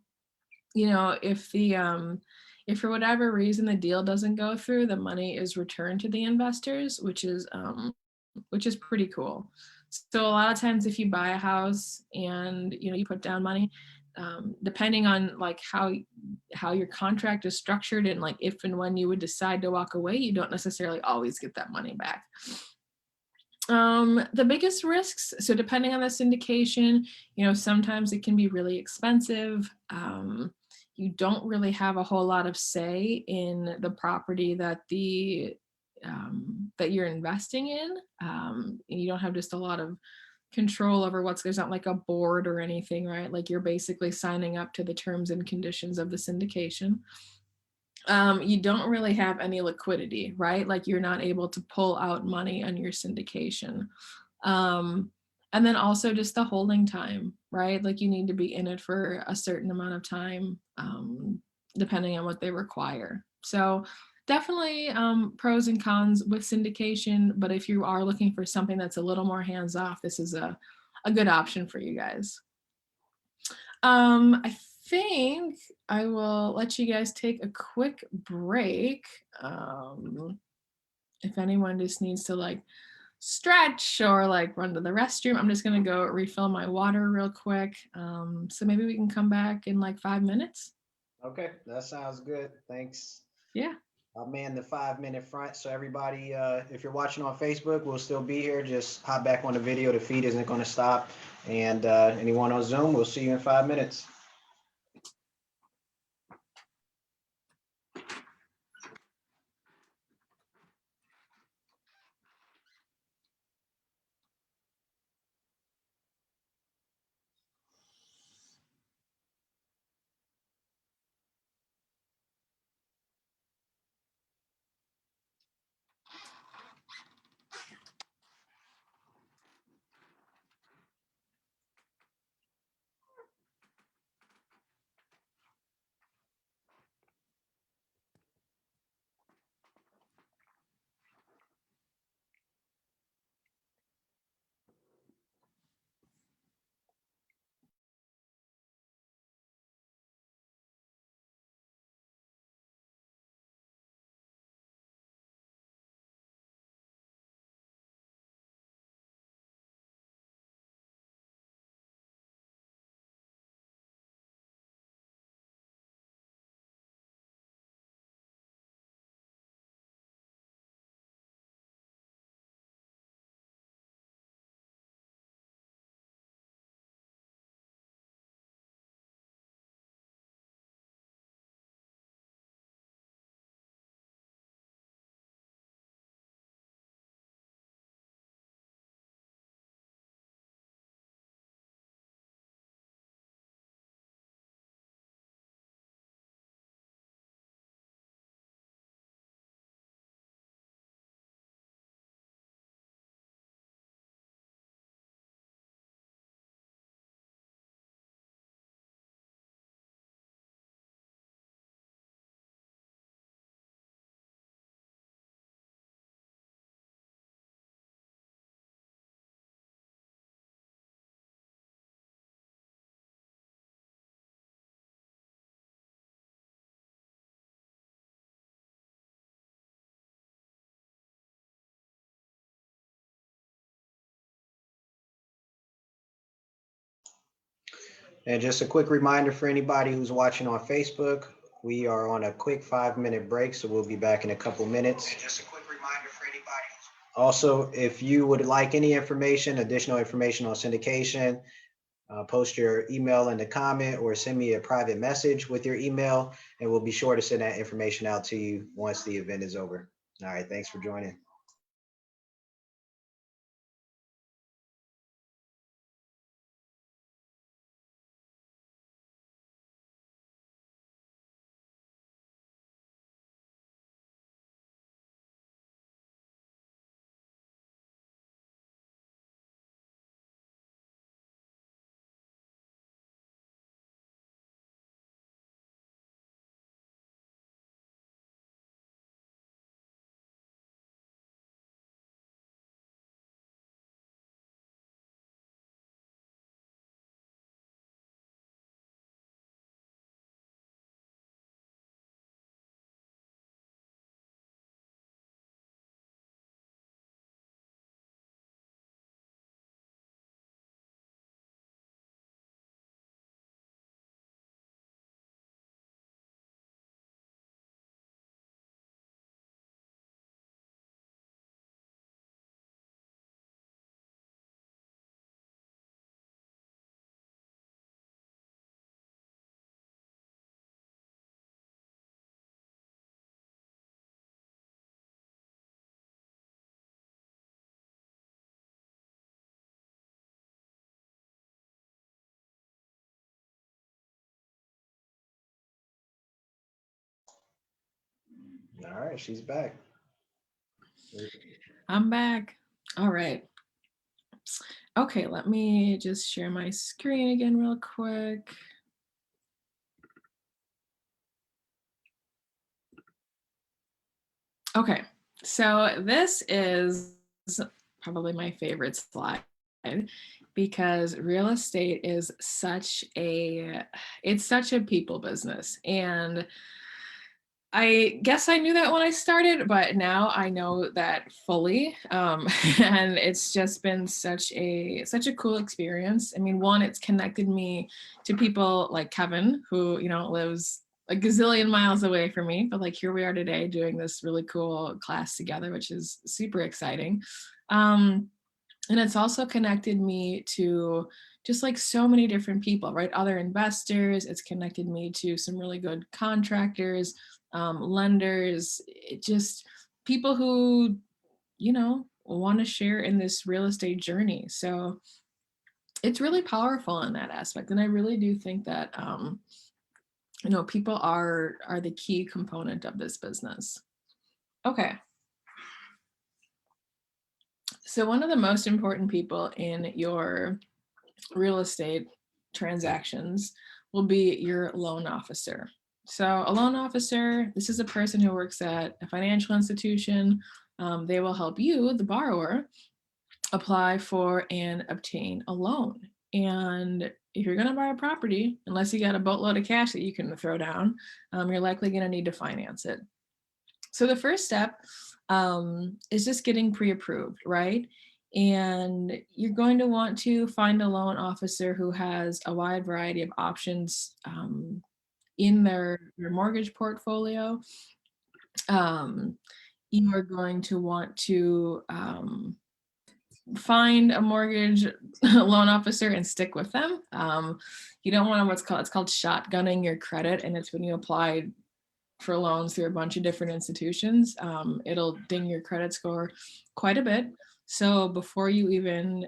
if for whatever reason the deal doesn't go through, the money is returned to the investors, which is pretty cool. So a lot of times if you buy a house and you put down money, depending on like how your contract is structured and like if and when you would decide to walk away, you don't necessarily always get that money back. The biggest risks, so depending on the syndication, sometimes it can be really expensive. You don't really have a whole lot of say in the property that that you're investing in. You don't have just a lot of control over there's not like a board or anything, right? Like you're basically signing up to the terms and conditions of the syndication. You don't really have any liquidity, right? Like you're not able to pull out money on your syndication. And then also just the holding time, right? Like you need to be in it for a certain amount of time, depending on what they require. So definitely pros and cons with syndication, but if you are looking for something that's a little more hands off, this is a good option for you guys. I think I will let you guys take a quick break. If anyone just needs to like stretch or like run to the restroom, I'm just gonna go refill my water real quick. So maybe we can come back in like 5 minutes. Okay, that sounds good. Thanks. Yeah. I'll man the 5 minute front. So everybody, if you're watching on Facebook, we'll still be here. Just hop back on the video. The feed isn't going to stop. And anyone on Zoom, we'll see you in 5 minutes. And just a quick reminder for anybody who's watching on Facebook, we are on a quick 5 minute break, so we'll be back in a couple minutes. And just a quick reminder for anybody. Also, if you would like any information, additional information on syndication, post your email in the comment or send me a private message with your email, and we'll be sure to send that information out to you once the event is over. All right, thanks for joining. All right, she's back. I'm back. All right. Okay, let me just share my screen again real quick. Okay, so this is probably my favorite slide because real estate is it's such a people business. And I guess I knew that when I started, but now I know that fully. And it's just been such a cool experience. I mean, one, it's connected me to people like Kevin, who, lives a gazillion miles away from me, but like here we are today doing this really cool class together, which is super exciting. Um, and it's also connected me to just like so many different people, right? Other investors. It's connected me to some really good contractors, lenders, just people who, want to share in this real estate journey. So it's really powerful in that aspect. And I really do think that, people are the key component of this business. Okay. So one of the most important people in your real estate transactions will be your loan officer. So a loan officer, this is a person who works at a financial institution. They will help you, the borrower, apply for and obtain a loan. And if you're going to buy a property, unless you got a boatload of cash that you can throw down, you're likely going to need to finance it. So the first step is just getting pre-approved, right? And you're going to want to find a loan officer who has a wide variety of options in your mortgage portfolio. You are going to want to find a mortgage loan officer and stick with them. You don't want to it's called shotgunning your credit, and it's when you apply for loans through a bunch of different institutions. It'll ding your credit score quite a bit. So before you even,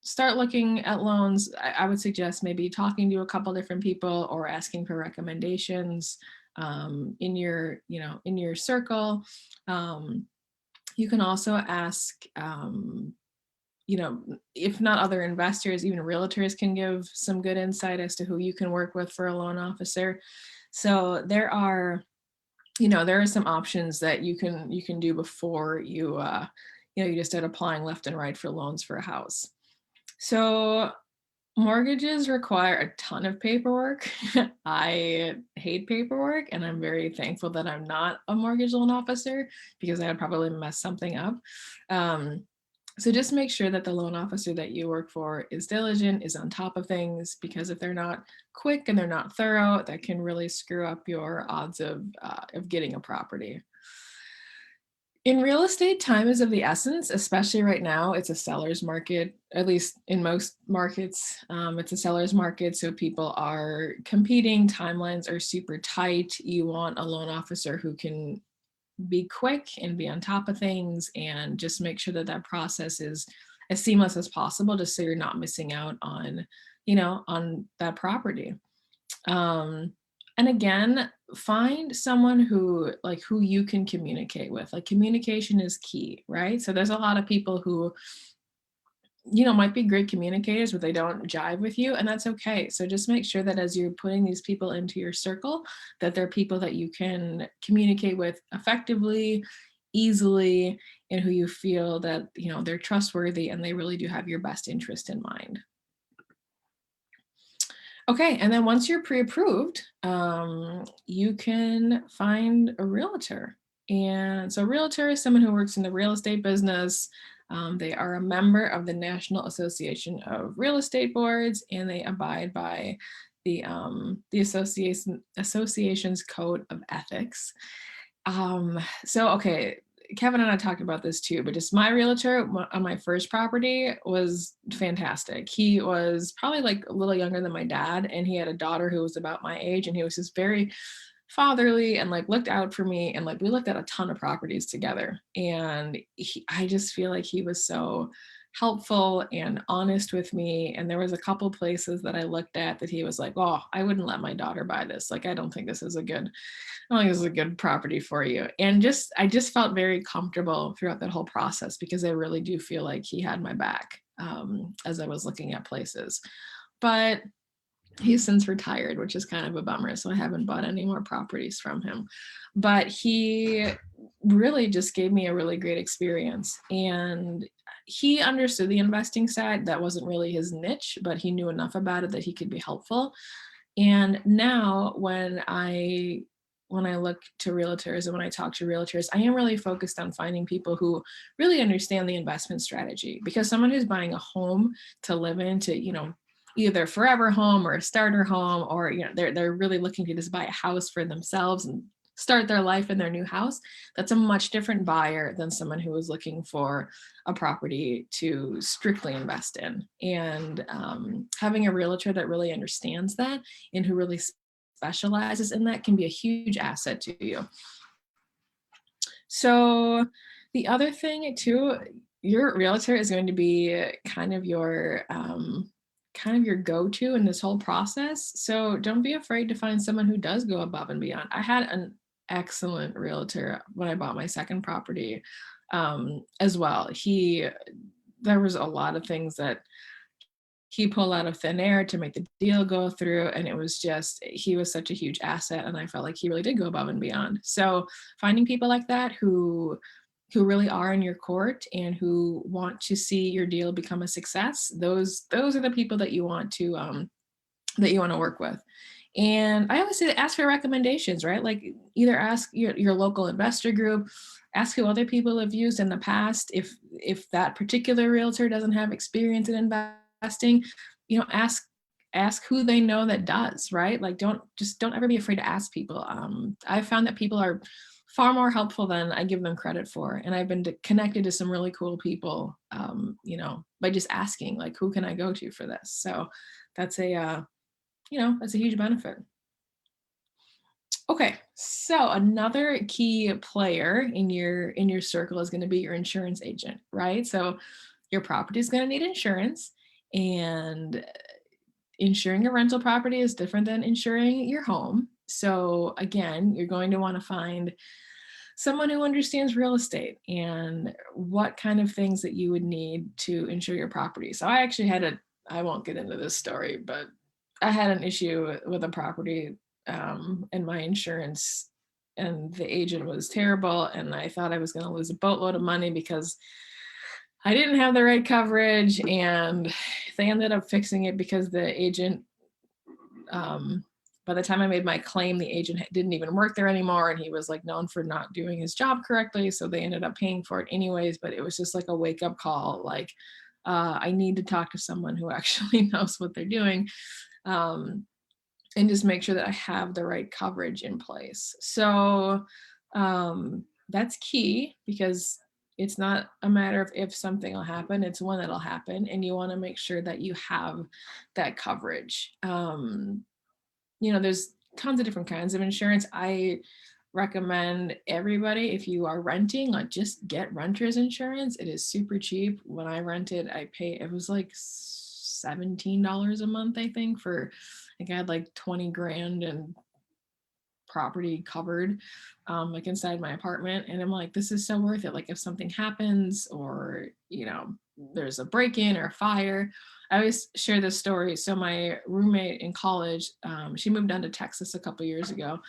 start looking at loans, I would suggest maybe talking to a couple different people or asking for recommendations in your circle. You can also ask, if not other investors, even realtors can give some good insight as to who you can work with for a loan officer. So there are some options that you can do before you just start applying left and right for loans for a house. So mortgages require a ton of paperwork. I hate paperwork, and I'm very thankful that I'm not a mortgage loan officer because I would probably mess something up. So just make sure that the loan officer that you work for is diligent, is on top of things, because if they're not quick and they're not thorough, that can really screw up your odds of getting a property. In real estate, time is of the essence, especially right now. It's a seller's market, at least in most markets. It's a seller's market, so people are competing. Timelines are super tight. You want a loan officer who can be quick and be on top of things and just make sure that that process is as seamless as possible, just so you're not missing out on that property. And again, find someone who you can communicate with. Like, communication is key, right? So there's a lot of people who might be great communicators, but they don't jive with you, and that's okay. So just make sure that as you're putting these people into your circle, that they're people that you can communicate with effectively, easily, and who you feel that they're trustworthy and they really do have your best interest in mind. Okay, and then once you're pre-approved, you can find a realtor. And so a realtor is someone who works in the real estate business. They are a member of the National Association of Real Estate Boards, and they abide by the association's code of ethics. Okay, Kevin and I talked about this too, but just my realtor on my first property was fantastic. He was probably like a little younger than my dad, and he had a daughter who was about my age, and he was just very fatherly and looked out for me, and we looked at a ton of properties together, and I just feel like he was so helpful and honest with me. And there was a couple places that I looked at that he was like, oh, I wouldn't let my daughter buy this. I don't think this is a good property for you. And I just felt very comfortable throughout that whole process, because I really do feel like he had my back as I was looking at places. But He's since retired, which is kind of a bummer. So I haven't bought any more properties from him. But he really just gave me a really great experience. And he understood the investing side. That wasn't really his niche, but he knew enough about it that he could be helpful. And now when I look to realtors and when I talk to realtors, I am really focused on finding people who really understand the investment strategy, because someone who's buying a home to live in, to, either forever home or a starter home, or, they're really looking to just buy a house for themselves and start their life in their new house. That's a much different buyer than someone who is looking for a property to strictly invest in. And having a realtor that really understands that and who really specializes in that can be a huge asset to you. So the other thing too, your realtor is going to be kind of your go-to in this whole process. So don't be afraid to find someone who does go above and beyond. I had an excellent realtor when I bought my second property as well. There was a lot of things that he pulled out of thin air to make the deal go through. And it was just, he was such a huge asset. And I felt like he really did go above and beyond. So finding people like that who really are in your court and who want to see your deal become a success, those are the people that you want to work with. And I always say to ask for recommendations, right? Like either ask your local investor group, ask who other people have used in the past. If that particular realtor doesn't have experience in investing, ask who they know that does, right? Like don't ever be afraid to ask people. I've found that people are far more helpful than I give them credit for. And I've been connected to some really cool people, by just asking, like, who can I go to for this? So that's that's a huge benefit. Okay, so another key player in your circle is going to be your insurance agent, right? So your property is going to need insurance, and insuring a rental property is different than insuring your home. So again, you're going to want to find someone who understands real estate and what kind of things that you would need to insure your property. So I won't get into this story, but I had an issue with a property and my insurance, and the agent was terrible. And I thought I was going to lose a boatload of money because I didn't have the right coverage, and they ended up fixing it because the agent, by the time I made my claim, the agent didn't even work there anymore. And he was like known for not doing his job correctly. So they ended up paying for it anyways, but it was just like a wake up call. Like, I need to talk to someone who actually knows what they're doing. And just make sure that I have the right coverage in place. So that's key, because it's not a matter of if something will happen, it's when it'll happen. And you want to make sure that you have that coverage. There's tons of different kinds of insurance. I recommend everybody, if you are renting, like just get renter's insurance. It is super cheap. When I rented, it was like $17 a month, I think, I had like 20 grand and property covered, like inside my apartment. And I'm like, this is so worth it. Like if something happens, or, there's a break-in or a fire. I always share this story. So my roommate in college, she moved down to Texas a couple years ago,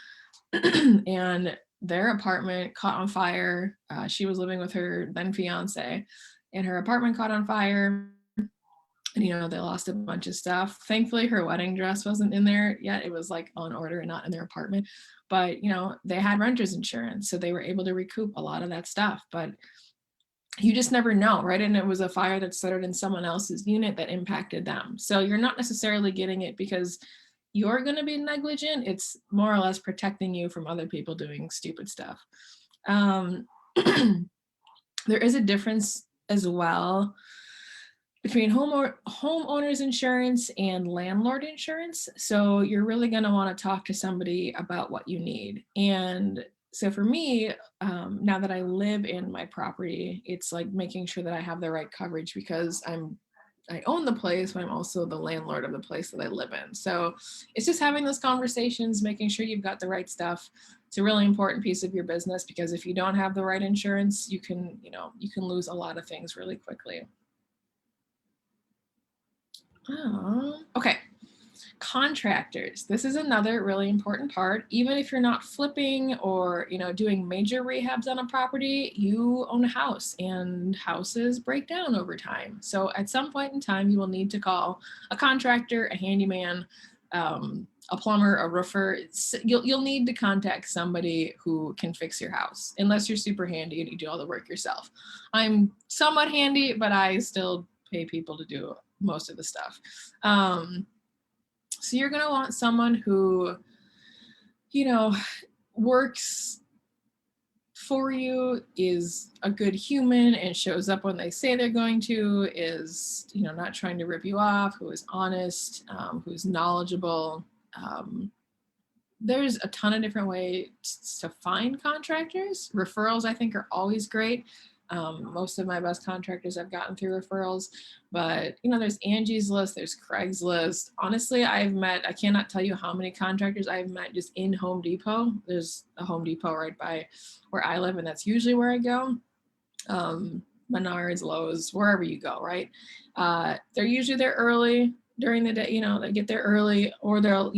and their apartment caught on fire. She was living with her then fiance, and her apartment caught on fire. And, they lost a bunch of stuff. Thankfully, her wedding dress wasn't in there yet. It was like on order and not in their apartment. But, they had renter's insurance, so they were able to recoup a lot of that stuff. But you just never know, right? And it was a fire that started in someone else's unit that impacted them. So you're not necessarily getting it because you're going to be negligent. It's more or less protecting you from other people doing stupid stuff. There is a difference as well between homeowners insurance and landlord insurance. So you're really going to want to talk to somebody about what you need. And so for me, now that I live in my property, it's like making sure that I have the right coverage, because I own the place, but I'm also the landlord of the place that I live in. So it's just having those conversations, making sure you've got the right stuff. It's a really important piece of your business, because if you don't have the right insurance, you can lose a lot of things really quickly. Okay. Contractors. This is another really important part. Even if you're not flipping or, doing major rehabs on a property, you own a house and houses break down over time. So at some point in time, you will need to call a contractor, a handyman, a plumber, a roofer. You'll need to contact somebody who can fix your house, unless you're super handy and you do all the work yourself. I'm somewhat handy, but I still pay people to do most of the stuff. So you're going to want someone who, works for you, is a good human and shows up when they say they're going to, is, not trying to rip you off, who is honest, who's knowledgeable. There's a ton of different ways to find contractors. Referrals, I think, are always great. Most of my best contractors I've gotten through referrals, but there's Angie's List, there's Craigslist. Honestly, I cannot tell you how many contractors I've met just in Home Depot. There's a Home Depot right by where I live, and that's usually where I go. Menards, Lowe's, wherever you go, right? They're usually there early during the day, they get there early, or they'll,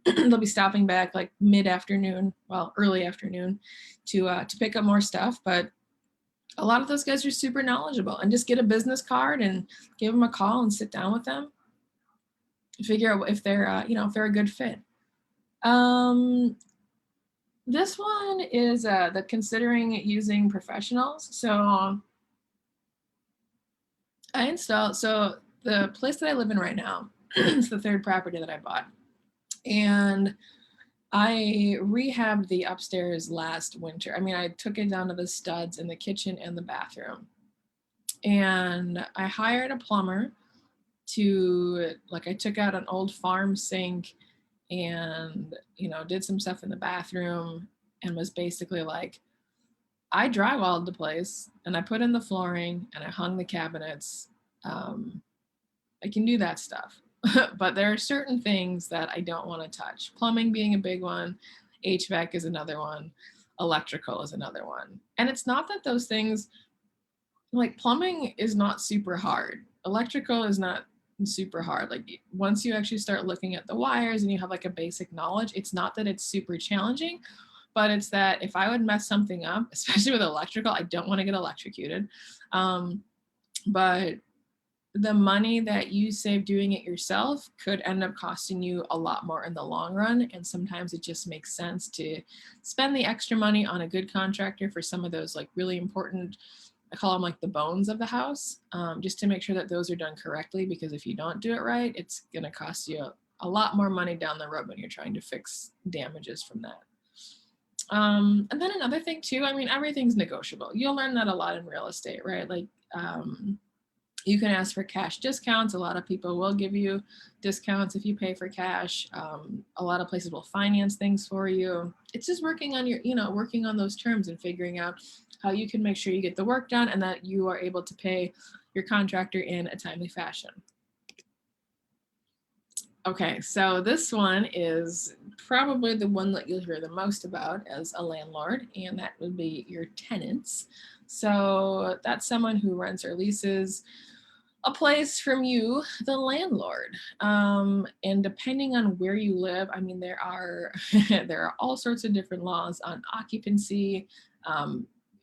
they'll be stopping back like mid-afternoon, early afternoon to pick up more stuff. But a lot of those guys are super knowledgeable, and just get a business card and give them a call and sit down with them, figure out if they're, if they're a good fit. This one is the considering using professionals. So so the place that I live in right now, it's the third property that I bought. And I rehabbed the upstairs last winter. I mean, I took it down to the studs in the kitchen and the bathroom. And I hired a plumber I took out an old farm sink and, did some stuff in the bathroom, and was basically like, I drywalled the place and I put in the flooring and I hung the cabinets. I can do that stuff. But there are certain things that I don't want to touch. Plumbing being a big one, HVAC is another one, electrical is another one. And it's not that those things, like plumbing is not super hard. Electrical is not super hard. Like once you actually start looking at the wires and you have like a basic knowledge, it's not that it's super challenging, but it's that if I would mess something up, especially with electrical, I don't want to get electrocuted. But the money that you save doing it yourself could end up costing you a lot more in the long run. And sometimes it just makes sense to spend the extra money on a good contractor for some of those like really important, I call them like the bones of the house, just to make sure that those are done correctly. Because if you don't do it right, it's going to cost you a lot more money down the road when you're trying to fix damages from that. And then another thing too, I mean, everything's negotiable. You'll learn that a lot in real estate, right? Like, you can ask for cash discounts. A lot of people will give you discounts if you pay for cash. A lot of places will finance things for you. It's just working on working on those terms and figuring out how you can make sure you get the work done and that you are able to pay your contractor in a timely fashion. Okay, so this one is probably the one that you'll hear the most about as a landlord, and that would be your tenants. So that's someone who rents or leases a place from you, the landlord. And depending on where you live, I mean, there are there are all sorts of different laws on occupancy,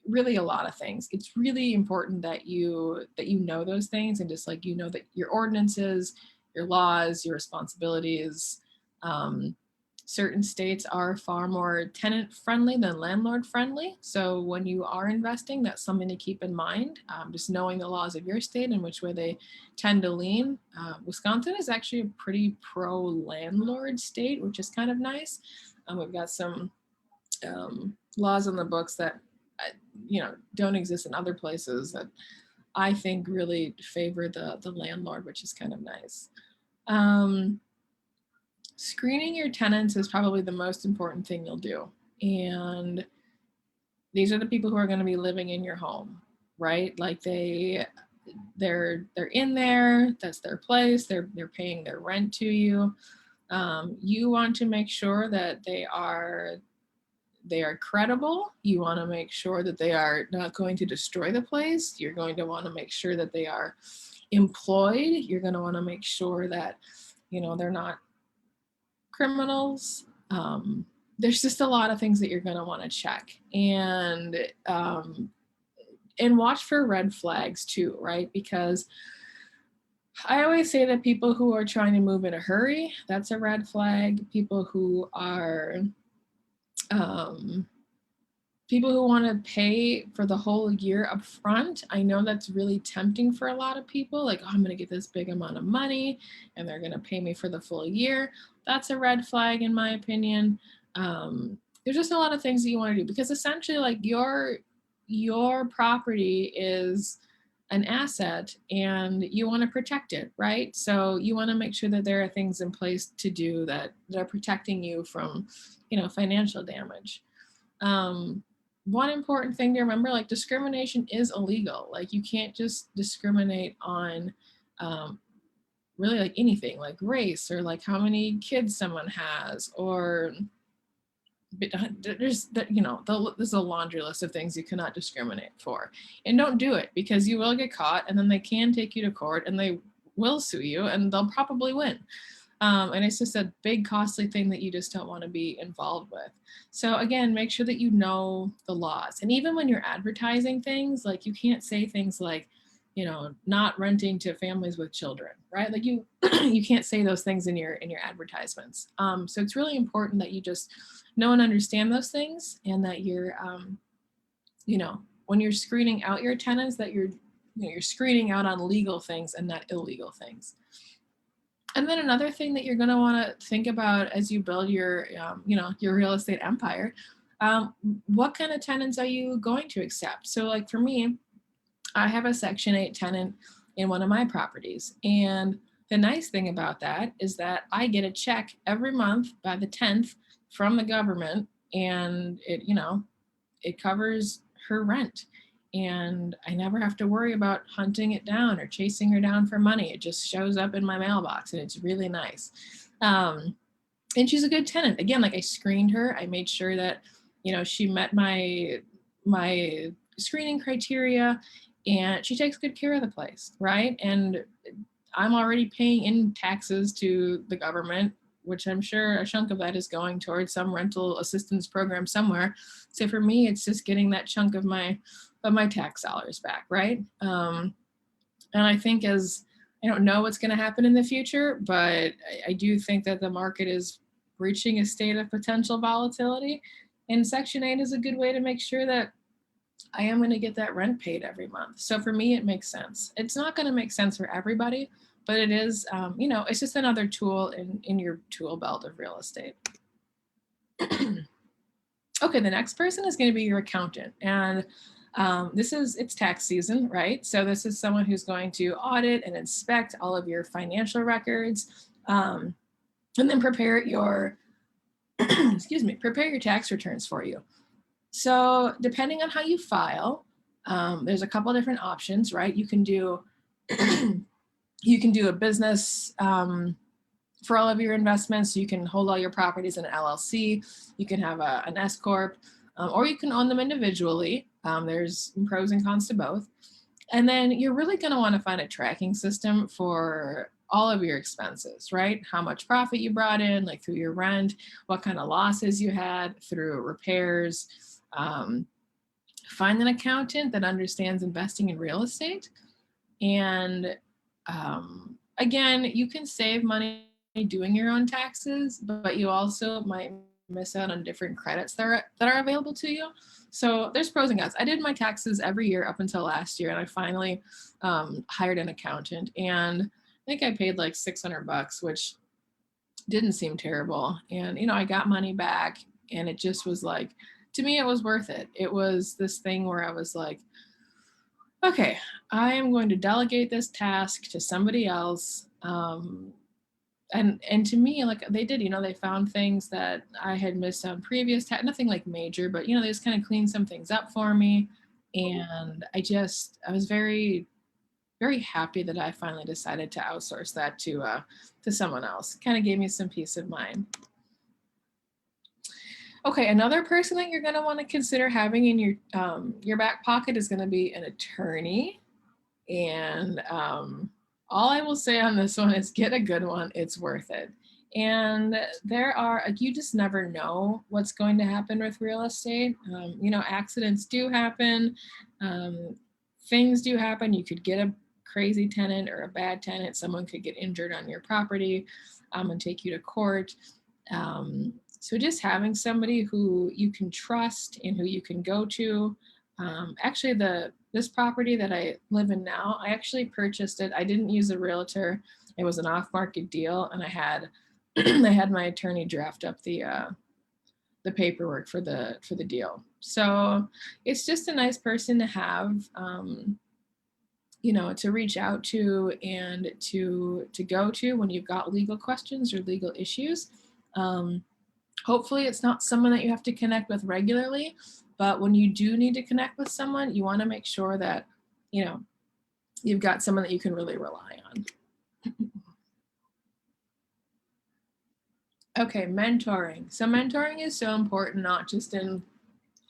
really a lot of things. It's really important that you know those things, and just like that your ordinances, your laws, your responsibilities. Certain states are far more tenant friendly than landlord friendly. So when you are investing, that's something to keep in mind. Just knowing the laws of your state and which way they tend to lean. Wisconsin is actually a pretty pro landlord state, which is kind of nice. We've got some laws on the books that don't exist in other places that I think really favor the landlord, which is kind of nice. Screening your tenants is probably the most important thing you'll do. And these are the people who are going to be living in your home, right? Like they're in there, that's their place, they're paying their rent to you. You want to make sure that they are credible. You want to make sure that they are not going to destroy the place. You're going to want to make sure that they are employed. You're going to want to make sure that they're not criminals. There's just a lot of things that you're going to want to check, and watch for red flags too, right? Because I always say that people who are trying to move in a hurry, that's a red flag. People who want to pay for the whole year up front, I know that's really tempting for a lot of people. Like, oh, I'm going to get this big amount of money and they're going to pay me for the full year. That's a red flag, in my opinion. There's just a lot of things that you want to do, because essentially, like, your property is an asset and you want to protect it, right? So you want to make sure that there are things in place to do that are protecting you from, financial damage. One important thing to remember, like, discrimination is illegal. Like, you can't just discriminate on really like anything, like race, or like how many kids someone has, or there's a laundry list of things you cannot discriminate for. And don't do it, because you will get caught, and then they can take you to court and they will sue you and they'll probably win. And it's just a big, costly thing that you just don't want to be involved with. So again, make sure that you know the laws. And even when you're advertising things, like, you can't say things like, not renting to families with children, right? Like, you you can't say those things in your advertisements. So it's really important that you just know and understand those things, and that you're when you're screening out your tenants, that you're screening out on legal things and not illegal things. And then another thing that you're going to want to think about as you build your your real estate empire, what kind of tenants are you going to accept? So, like, for me, I have a Section 8 tenant in one of my properties. And the nice thing about that is that I get a check every month by the 10th from the government, and it covers her rent. And I never have to worry about hunting it down or chasing her down for money. It just shows up in my mailbox, and it's really nice. And she's a good tenant. Again, like, I screened her. I made sure that, she met my screening criteria, and she takes good care of the place, right? And I'm already paying in taxes to the government, which I'm sure a chunk of that is going towards some rental assistance program somewhere. So for me, it's just getting that chunk of my tax dollars back, right? And I think, I don't know what's going to happen in the future, but I do think that the market is reaching a state of potential volatility, and Section 8 is a good way to make sure that I am going to get that rent paid every month. So for me, it makes sense. It's not going to make sense for everybody, but it is, it's just another tool in your tool belt of real estate. Okay, the next person is going to be your accountant. And it's tax season, right? So this is someone who's going to audit and inspect all of your financial records, and then prepare your, prepare your tax returns for you. So depending on how you file, there's a couple different options, right? You can do a business for all of your investments. You can hold all your properties in an LLC. You can have an S corp, or you can own them individually. There's pros and cons to both. And then you're really going to want to find a tracking system for all of your expenses, right? How much profit you brought in, like through your rent, what kind of losses you had through repairs. Find an accountant that understands investing in real estate. And again, you can save money doing your own taxes, but you also might miss out on different credits that are available to you. So there's pros and cons. I did my taxes every year up until last year, and I finally hired an accountant, and I think I paid like $600, which didn't seem terrible. And I got money back, and it just was like, to me, it was worth it. It was this thing where I was like, okay, I am going to delegate this task to somebody else. And to me, like, they did, they found things that I had missed on previous, nothing like major, but, they just kind of cleaned some things up for me. And I was very, very happy that I finally decided to outsource that to someone else. Kind of gave me some peace of mind. Okay, another person that you're going to want to consider having in your back pocket is going to be an attorney. And all I will say on this one is get a good one. It's worth it. And there are, like, you just never know what's going to happen with real estate. You know, accidents do happen. Things do happen. You could get a crazy tenant or a bad tenant. Someone could get injured on your property and take you to court. So just having somebody who you can trust and who you can go to. Actually, this property that I live in now, I actually purchased it. I didn't use a realtor. It was an off-market deal, and I had I had my attorney draft up the paperwork for the deal. So it's just a nice person to have, you know, to reach out to and to go to when you've got legal questions or legal issues. Hopefully it's not someone that you have to connect with regularly, but when you do need to connect with someone, you want to make sure that, you know, you've got someone that you can really rely on. Okay, mentoring. So mentoring is so important, not just in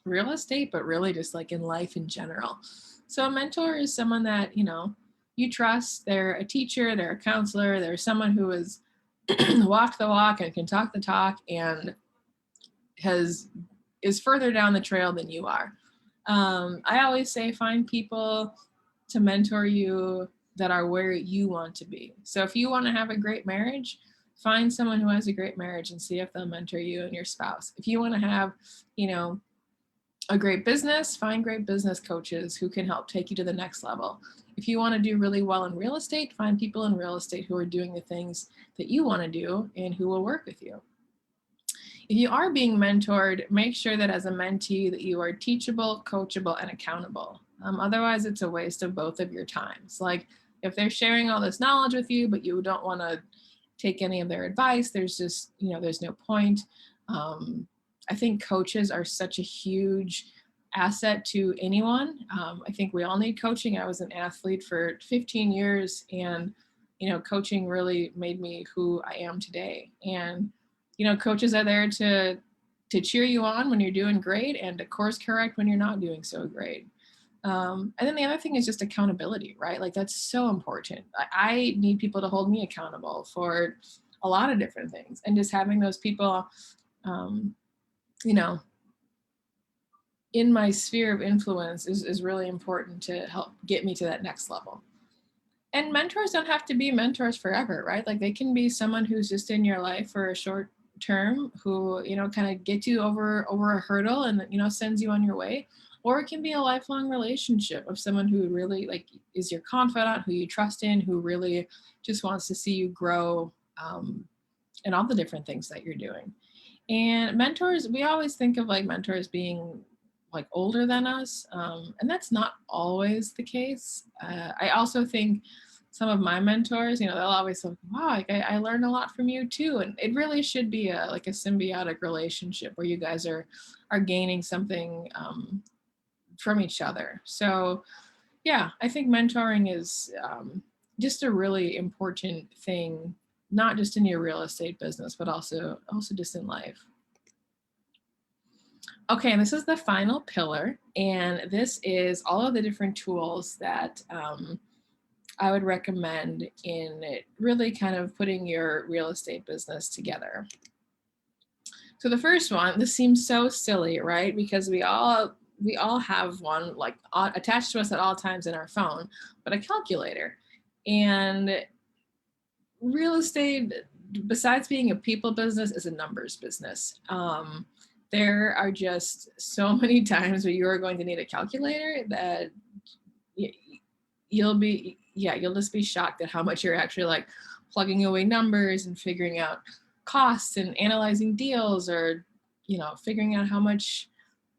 real estate, but really just like in life in general. So a mentor is someone that, you know, you trust. They're a teacher, they're a counselor, they're someone who has walked the walk and can talk the talk and is further down the trail than you are. I always say find people to mentor you that are where you want to be. So if you want to have a great marriage, find someone who has a great marriage and see if they'll mentor you and your spouse. If you want to have, you know, a great business, find great business coaches who can help take you to the next level. If you want to do really well in real estate, find people in real estate who are doing the things that you want to do and who will work with you. If you are being mentored, make sure that as a mentee that you are teachable, coachable, and accountable. Otherwise, it's a waste of both of your times. Like if they're sharing all this knowledge with you, but you don't want to take any of their advice, there's just, you know, there's no point. I think coaches are such a huge asset to anyone. I think we all need coaching. I was an athlete for 15 years and, you know, coaching really made me who I am today. And, you know, coaches are there to cheer you on when you're doing great and to course correct when you're not doing so great. And then the other thing is just accountability, right? Like that's so important. I need people to hold me accountable for a lot of different things, and just having those people, you know, in my sphere of influence is really important to help get me to that next level. And mentors don't have to be mentors forever, right? Like they can be someone who's just in your life for a short term who, you know, kind of gets you over a hurdle and, you know, sends you on your way. Or it can be a lifelong relationship of someone who really like is your confidant, who you trust in, who really just wants to see you grow in all the different things that you're doing. And mentors, we always think of like mentors being like older than us, and that's not always the case. I also think some of my mentors, you know, they'll always say, wow, like I learned a lot from you too. And it really should be like a symbiotic relationship where you guys are gaining something from each other. So yeah, I think mentoring is just a really important thing, not just in your real estate business, but also just in life. Okay, this is the final pillar, and this is all of the different tools that I would recommend in really kind of putting your real estate business together. So the first one, this seems so silly, right? Because we all have one like attached to us at all times in our phone, but a calculator. And real estate, besides being a people business, is a numbers business. There are just so many times where you are going to need a calculator that you'll just be shocked at how much you're actually like plugging away numbers and figuring out costs and analyzing deals, or, you know, figuring out how much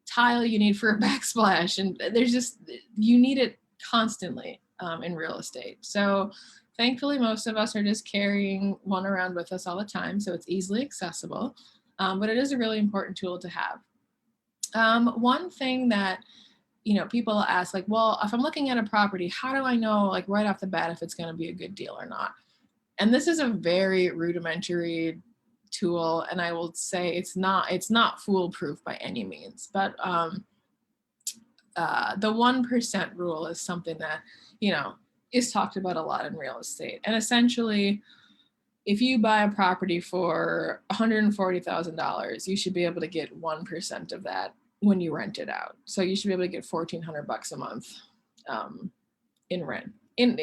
tile you need for a backsplash. And there's just, you need it constantly in real estate. So thankfully, most of us are just carrying one around with us all the time. So it's easily accessible, but it is a really important tool to have. One thing that, you know, people ask, like, well, if I'm looking at a property, how do I know, like, right off the bat if it's going to be a good deal or not? And this is a very rudimentary tool, and I will say it's not foolproof by any means. But the 1% rule is something that, you know, is talked about a lot in real estate. And essentially, if you buy a property for $140,000, you should be able to get 1% of that when you rent it out. So you should be able to get $1,400 a month in rent. And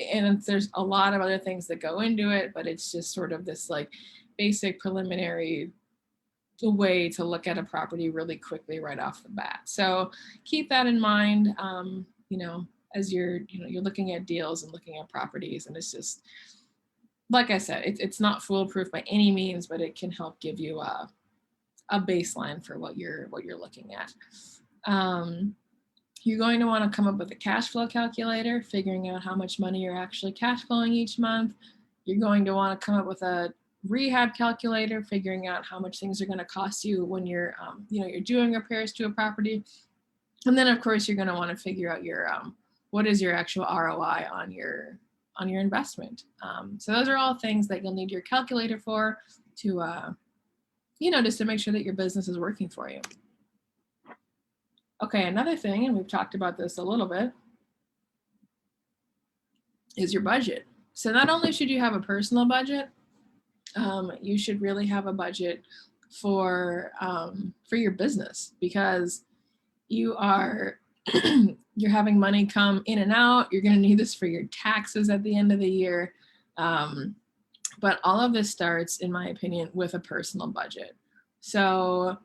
there's a lot of other things that go into it, but it's just sort of this like basic preliminary way to look at a property really quickly right off the bat. So keep that in mind, as you're looking at deals and looking at properties. And it's just, like I said, it's not foolproof by any means, but it can help give you a baseline for what you're looking at. You're going to want to come up with a cash flow calculator, figuring out how much money you're actually cash flowing each month. You're going to want to come up with a rehab calculator, figuring out how much things are going to cost you when you're doing repairs to a property. And then of course you're going to want to figure out your what is your actual ROI on your investment. So those are all things that you'll need your calculator for to just to make sure that your business is working for you. Okay, another thing, and we've talked about this a little bit, is your budget. So not only should you have a personal budget, you should really have a budget for your business, because you're having money come in and out. You're going to need this for your taxes at the end of the year. But all of this starts, in my opinion, with a personal budget. So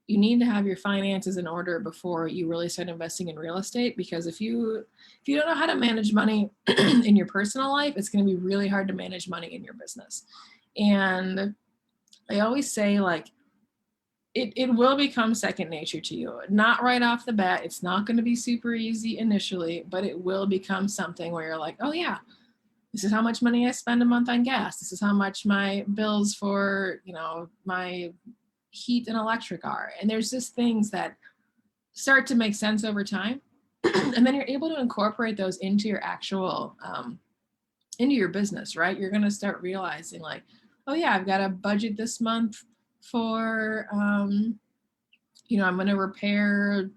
you need to have your finances in order before you really start investing in real estate, because if you don't know how to manage money in your personal life, it's going to be really hard to manage money in your business. And I always say, like, it will become second nature to you. Not right off the bat. It's not going to be super easy initially, but it will become something where you're like, oh yeah, this is how much money I spend a month on gas. This is how much my bills for, my heat and electric are. And there's just things that start to make sense over time. And then you're able to incorporate those into your actual, into your business, right? You're going to start realizing, like, oh yeah, I've got a budget this month for, I'm going to repair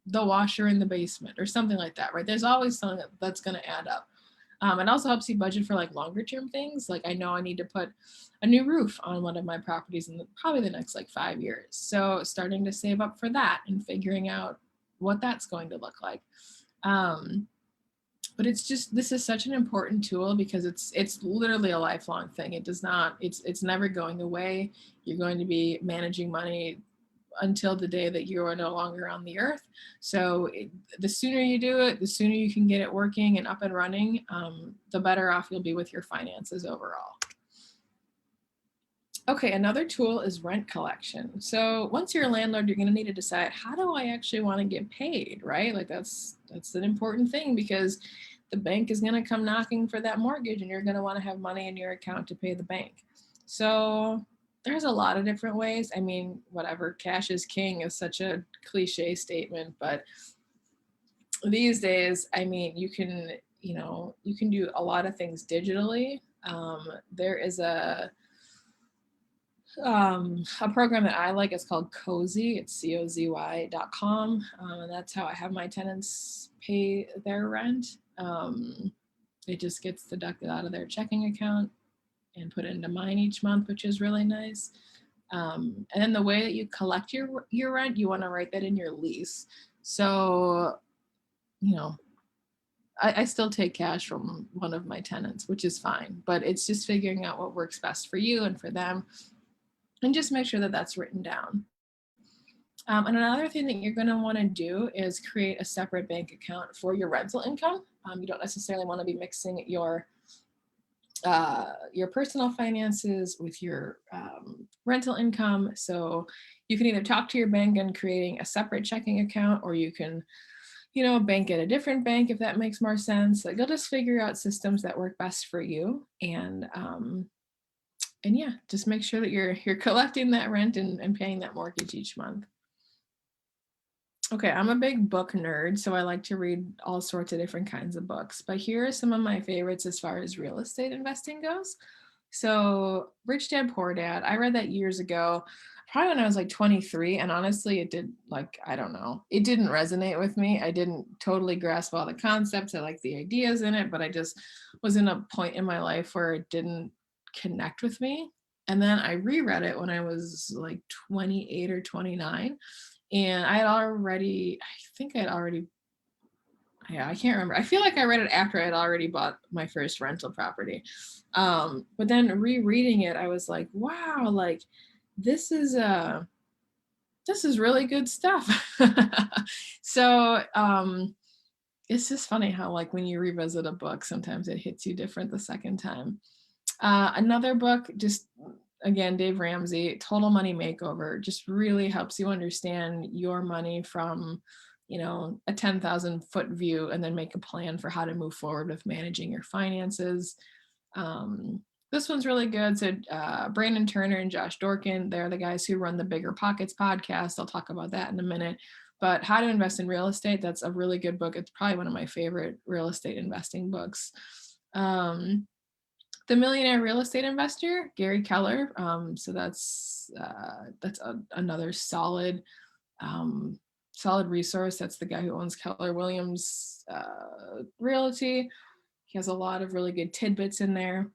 the washer in the basement or something like that, right? There's always something that's going to add up. It also helps you budget for like longer term things. Like, I know I need to put a new roof on one of my properties in probably the next like 5 years. So starting to save up for that and figuring out what that's going to look like. But this is such an important tool, because it's literally a lifelong thing. It's never going away. You're going to be managing money until the day that you are no longer on the earth. So the sooner you do it, the sooner you can get it working and up and running, the better off you'll be with your finances overall. Okay, another tool is rent collection. So once you're a landlord, you're going to need to decide, how do I actually want to get paid, right? Like that's an important thing, because the bank is going to come knocking for that mortgage, and you're going to want to have money in your account to pay the bank. So there's a lot of different ways. I mean, whatever, cash is king is such a cliche statement, but these days, I mean, you can do a lot of things digitally. There is a program that I like. It's called Cozy. It's COZY.com. And that's how I have my tenants pay their rent. It just gets deducted out of their checking account and put into mine each month, which is really nice. And then the way that you collect your rent, you want to write that in your lease. So, I still take cash from one of my tenants, which is fine, but it's just figuring out what works best for you and for them, and just make sure that that's written down. And another thing that you're going to want to do is create a separate bank account for your rental income. You don't necessarily want to be mixing your personal finances with your rental income. So you can either talk to your bank and creating a separate checking account, or you can, bank at a different bank if that makes more sense. Like, you'll just figure out systems that work best for you, and yeah, just make sure that you're collecting that rent and paying that mortgage each month. Okay, I'm a big book nerd, so I like to read all sorts of different kinds of books, but here are some of my favorites as far as real estate investing goes. So Rich Dad Poor Dad, I read that years ago, probably when I was like 23, and honestly, it didn't resonate with me. I didn't totally grasp all the concepts. I like the ideas in it, but I just was in a point in my life where it didn't connect with me. And then I reread it when I was like 28 or 29. And I can't remember. I feel like I read it after I had already bought my first rental property. But then rereading it, I was like, wow, like this is really good stuff. So it's just funny how like when you revisit a book, sometimes it hits you different the second time. Another book, just again, Dave Ramsey, Total Money Makeover, just really helps you understand your money from, a 10,000 foot view, and then make a plan for how to move forward with managing your finances. This one's really good. So Brandon Turner and Josh Dorkin, they're the guys who run the Bigger Pockets podcast. I'll talk about that in a minute. But How to Invest in Real Estate, that's a really good book. It's probably one of my favorite real estate investing books. The Millionaire Real Estate Investor, Gary Keller. So that's another solid resource. That's the guy who owns Keller Williams Realty. He has a lot of really good tidbits in there.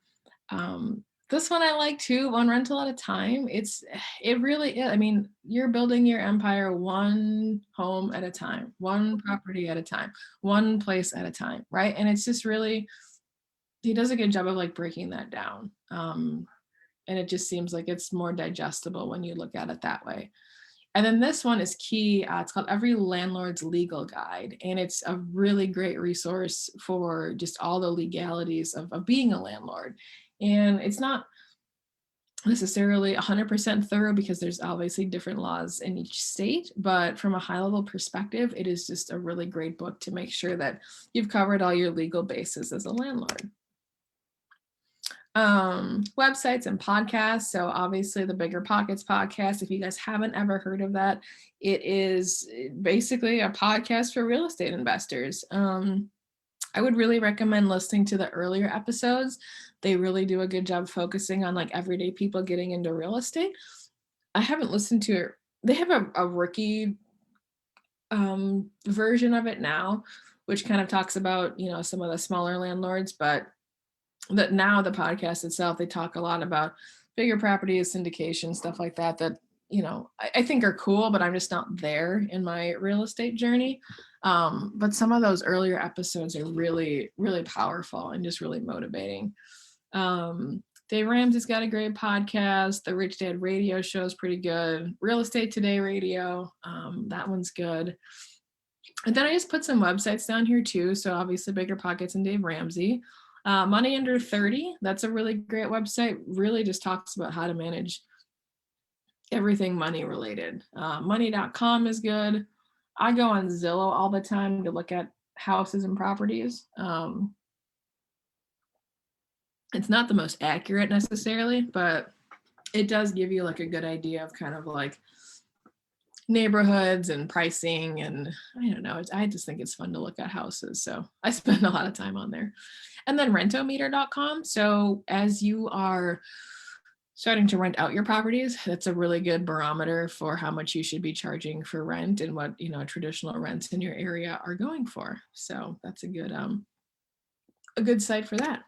This one I like too, One Rental at a Time. It really is. I mean, you're building your empire one home at a time, one property at a time, one place at a time, right? And it's just really, he does a good job of like breaking that down. And it just seems like it's more digestible when you look at it that way. And then this one is key. It's called Every Landlord's Legal Guide. And it's a really great resource for just all the legalities of being a landlord. And it's not necessarily 100% thorough because there's obviously different laws in each state, but from a high level perspective, it is just a really great book to make sure that you've covered all your legal bases as a landlord. Websites and podcasts. So obviously the Bigger Pockets podcast, if you guys haven't ever heard of that, it is basically a podcast for real estate investors. I would really recommend listening to the earlier episodes. They really do a good job focusing on like everyday people getting into real estate. I haven't listened to it. They have a rookie version of it now, which kind of talks about, some of the smaller landlords, but that now the podcast itself, they talk a lot about bigger properties, syndication, stuff like that, I think are cool, but I'm just not there in my real estate journey. But some of those earlier episodes are really, really powerful and just really motivating. Dave Ramsey's got a great podcast. The Rich Dad radio show is pretty good. Real Estate Today radio, that one's good. And then I just put some websites down here too. So obviously Bigger Pockets and Dave Ramsey. Money Under 30, that's a really great website. Really just talks about how to manage everything money related. Money.com is good. I go on Zillow all the time to look at houses and properties. It's not the most accurate necessarily, but it does give you like a good idea of kind of like neighborhoods and pricing, and I don't know, I just think it's fun to look at houses, so I spend a lot of time on there. And then rentometer.com. So as you are starting to rent out your properties, that's a really good barometer for how much you should be charging for rent and what traditional rents in your area are going for. So that's a good site for that.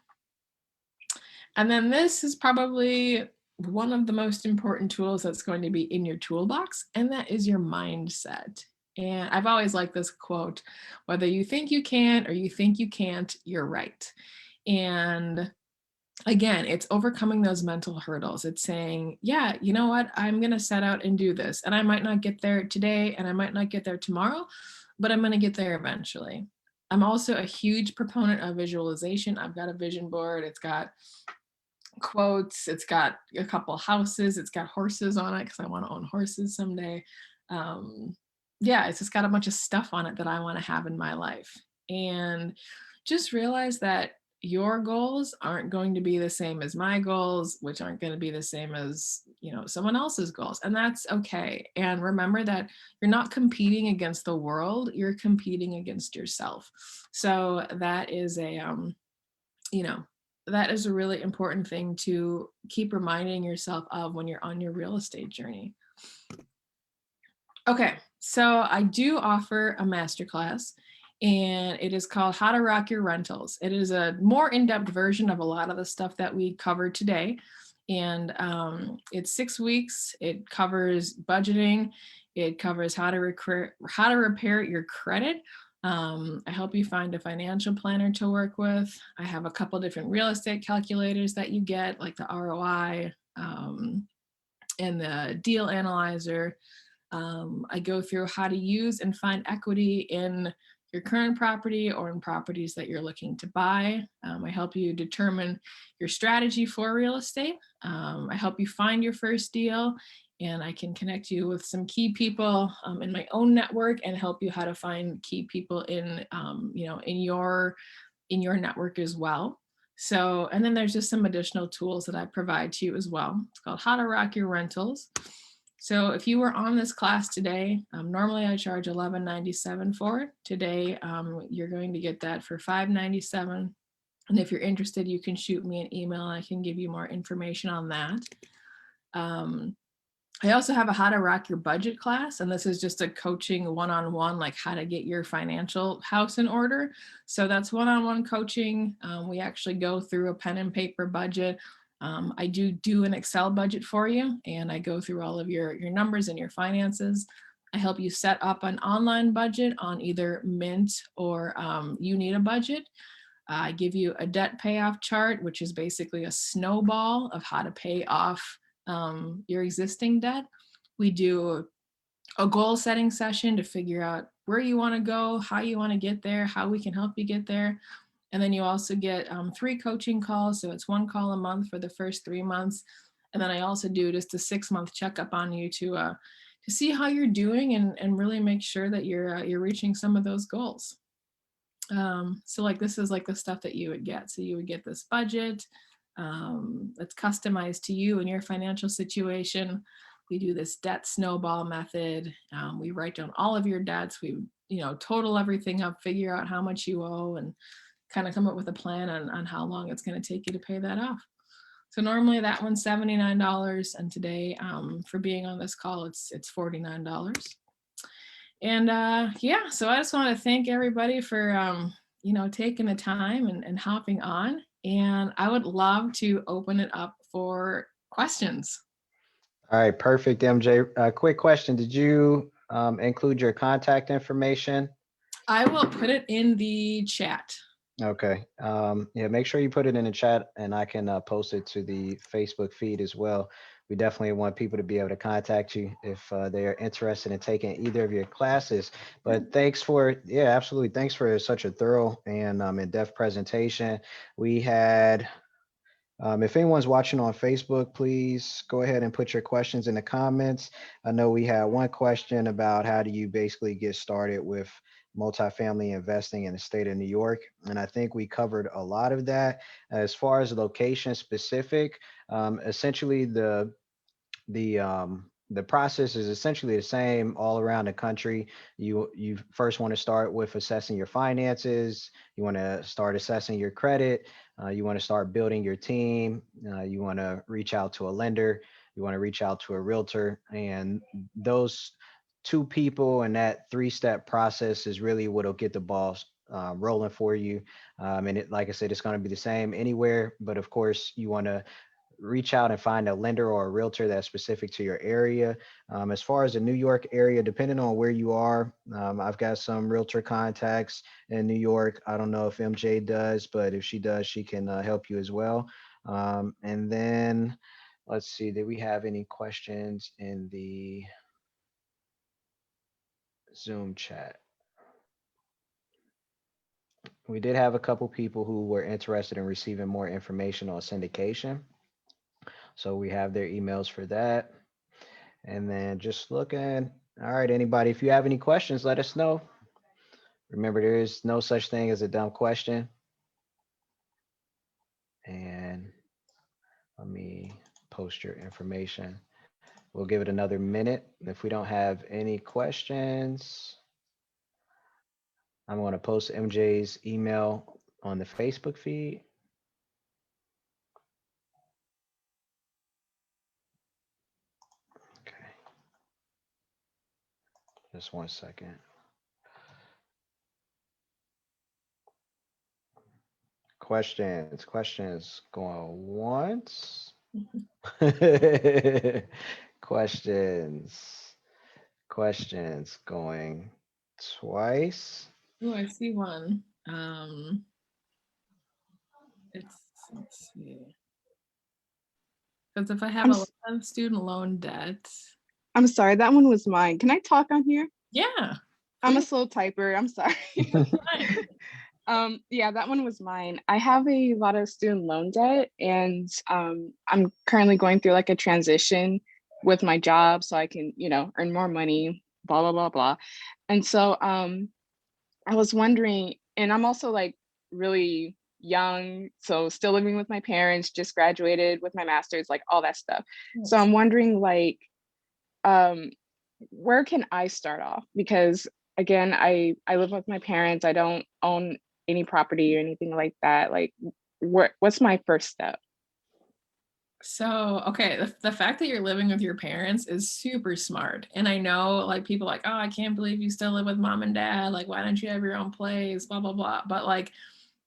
And then this is probably one of the most important tools that's going to be in your toolbox, and that is your mindset. And I've always liked this quote: whether you think you can or you think you can't, you're right. And again, it's overcoming those mental hurdles. It's saying, yeah, you know what, I'm going to set out and do this. And I might not get there today and I might not get there tomorrow, but I'm going to get there eventually. I'm also a huge proponent of visualization. I've got a vision board. It's got quotes. It's got a couple houses. It's got horses on it because I want to own horses someday. Yeah, it's just got a bunch of stuff on it that I want to have in my life. And just realize that your goals aren't going to be the same as my goals, which aren't going to be the same as, someone else's goals. And that's okay. And remember that you're not competing against the world, you're competing against yourself. So that is that is a really important thing to keep reminding yourself of when you're on your real estate journey. Okay, so I do offer a masterclass, and it is called How to Rock Your Rentals. It is a more in-depth version of a lot of the stuff that we covered today. And it's 6 weeks. It covers budgeting. It covers how to repair your credit. I help you find a financial planner to work with. I have a couple different real estate calculators that you get, like the ROI and the deal analyzer. I go through how to use and find equity in your current property or in properties that you're looking to buy. I help you determine your strategy for real estate. I help you find your first deal, and I can connect you with some key people in my own network and help you how to find key people in, in your network as well. So, and then there's just some additional tools that I provide to you as well. It's called How to Rock Your Rentals. So if you were on this class today, normally I charge $11.97 for it. Today, you're going to get that for $5.97. And if you're interested, you can shoot me an email. I can give you more information on that. I also have a How to Rock Your Budget class, and this is just a coaching one-on-one, like how to get your financial house in order. So that's one-on-one coaching. We actually go through a pen and paper budget. I do an Excel budget for you, and I go through all of your numbers and your finances. I help you set up an online budget on either Mint or You Need a Budget. I give you a debt payoff chart, which is basically a snowball of how to pay off your existing debt. We do a goal setting session to figure out where you want to go, how you want to get there, how we can help you get there. And then you also get 3 coaching calls. So it's 1 call a month for the first 3 months. And then I also do just a 6-month checkup on you to see how you're doing and really make sure that you're reaching some of those goals. So like this is like the stuff that you would get. So you would get this budget that's customized to you and your financial situation. We do this debt snowball method. We write down all of your debts. We total everything up, figure out how much you owe, and kind of come up with a plan on how long it's going to take you to pay that off. So normally that one's $79, and today for being on this call, it's $49. And yeah, so I just want to thank everybody for taking the time and hopping on. And I would love to open it up for questions. All right, perfect, MJ. Quick question. Did you include your contact information? I will put it in the chat. Okay. Yeah, make sure you put it in the chat and I can post it to the Facebook feed as well. We definitely want people to be able to contact you if they are interested in taking either of your classes. But absolutely. Thanks for such a thorough and in-depth presentation. We had, if anyone's watching on Facebook, please go ahead and put your questions in the comments. I know we had one question about how do you basically get started with multifamily investing in the state of New York. And I think we covered a lot of that. As far as location specific, essentially the process is essentially the same all around the country. You first want to start with assessing your finances. You want to start assessing your credit. You want to start building your team. You want to reach out to a lender. You want to reach out to a realtor, and those 2 people and that 3-step process is really what'll get the ball rolling for you. And like I said, it's going to be the same anywhere, but of course you want to reach out and find a lender or a realtor that's specific to your area. As far as the New York area, depending on where you are, I've got some realtor contacts in New York. I don't know if MJ does, but if she does, she can help you as well. And then let's see, did we have any questions in the Zoom chat? We did have a couple people who were interested in receiving more information on syndication. So we have their emails for that. And then just looking, all right, anybody, if you have any questions, let us know. Remember, there is no such thing as a dumb question. And let me post your information. We'll give it another minute. If we don't have any questions, I'm going to post MJ's email on the Facebook feed. Okay. Just 1 second. Questions going once. Questions. Questions going twice. Oh, I see one. Let's see. Because if I have I'm a lot of student loan debt, I'm sorry, that one was mine. Can I talk on here? yeah, I'm a please. slow typer. I'm sorry. Fine. Yeah, that one was mine. I have a lot of student loan debt, and I'm currently going through like a transition with my job so I can, earn more money, blah blah blah blah. And so I was wondering, and I'm also like really young, so still living with my parents, just graduated with my master's, like all that stuff. So Yes. I'm wondering like um where can I start off? Because again, I live with my parents. I don't own any property or anything like that. Like, what's my first step? So, okay, the fact that you're living with your parents is super smart. And I know like people like, oh, I can't believe you still live with mom and dad. Like, why don't you have your own place? Blah, blah, blah. But like,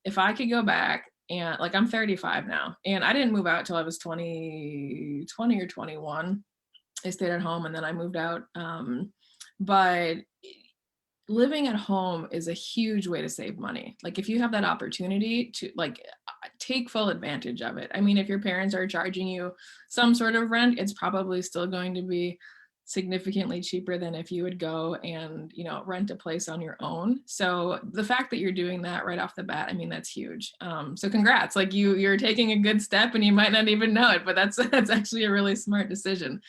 if I could go back and like, I'm 35 now and I didn't move out till I was 20 or 21. I stayed at home and then I moved out. But living at home is a huge way to save money. Like if you have that opportunity to like take full advantage of it. I mean, if your parents are charging you some sort of rent, it's probably still going to be significantly cheaper than if you would go and, rent a place on your own. So the fact that you're doing that right off the bat, I mean, that's huge. So congrats, like you're taking a good step and you might not even know it, but that's actually a really smart decision.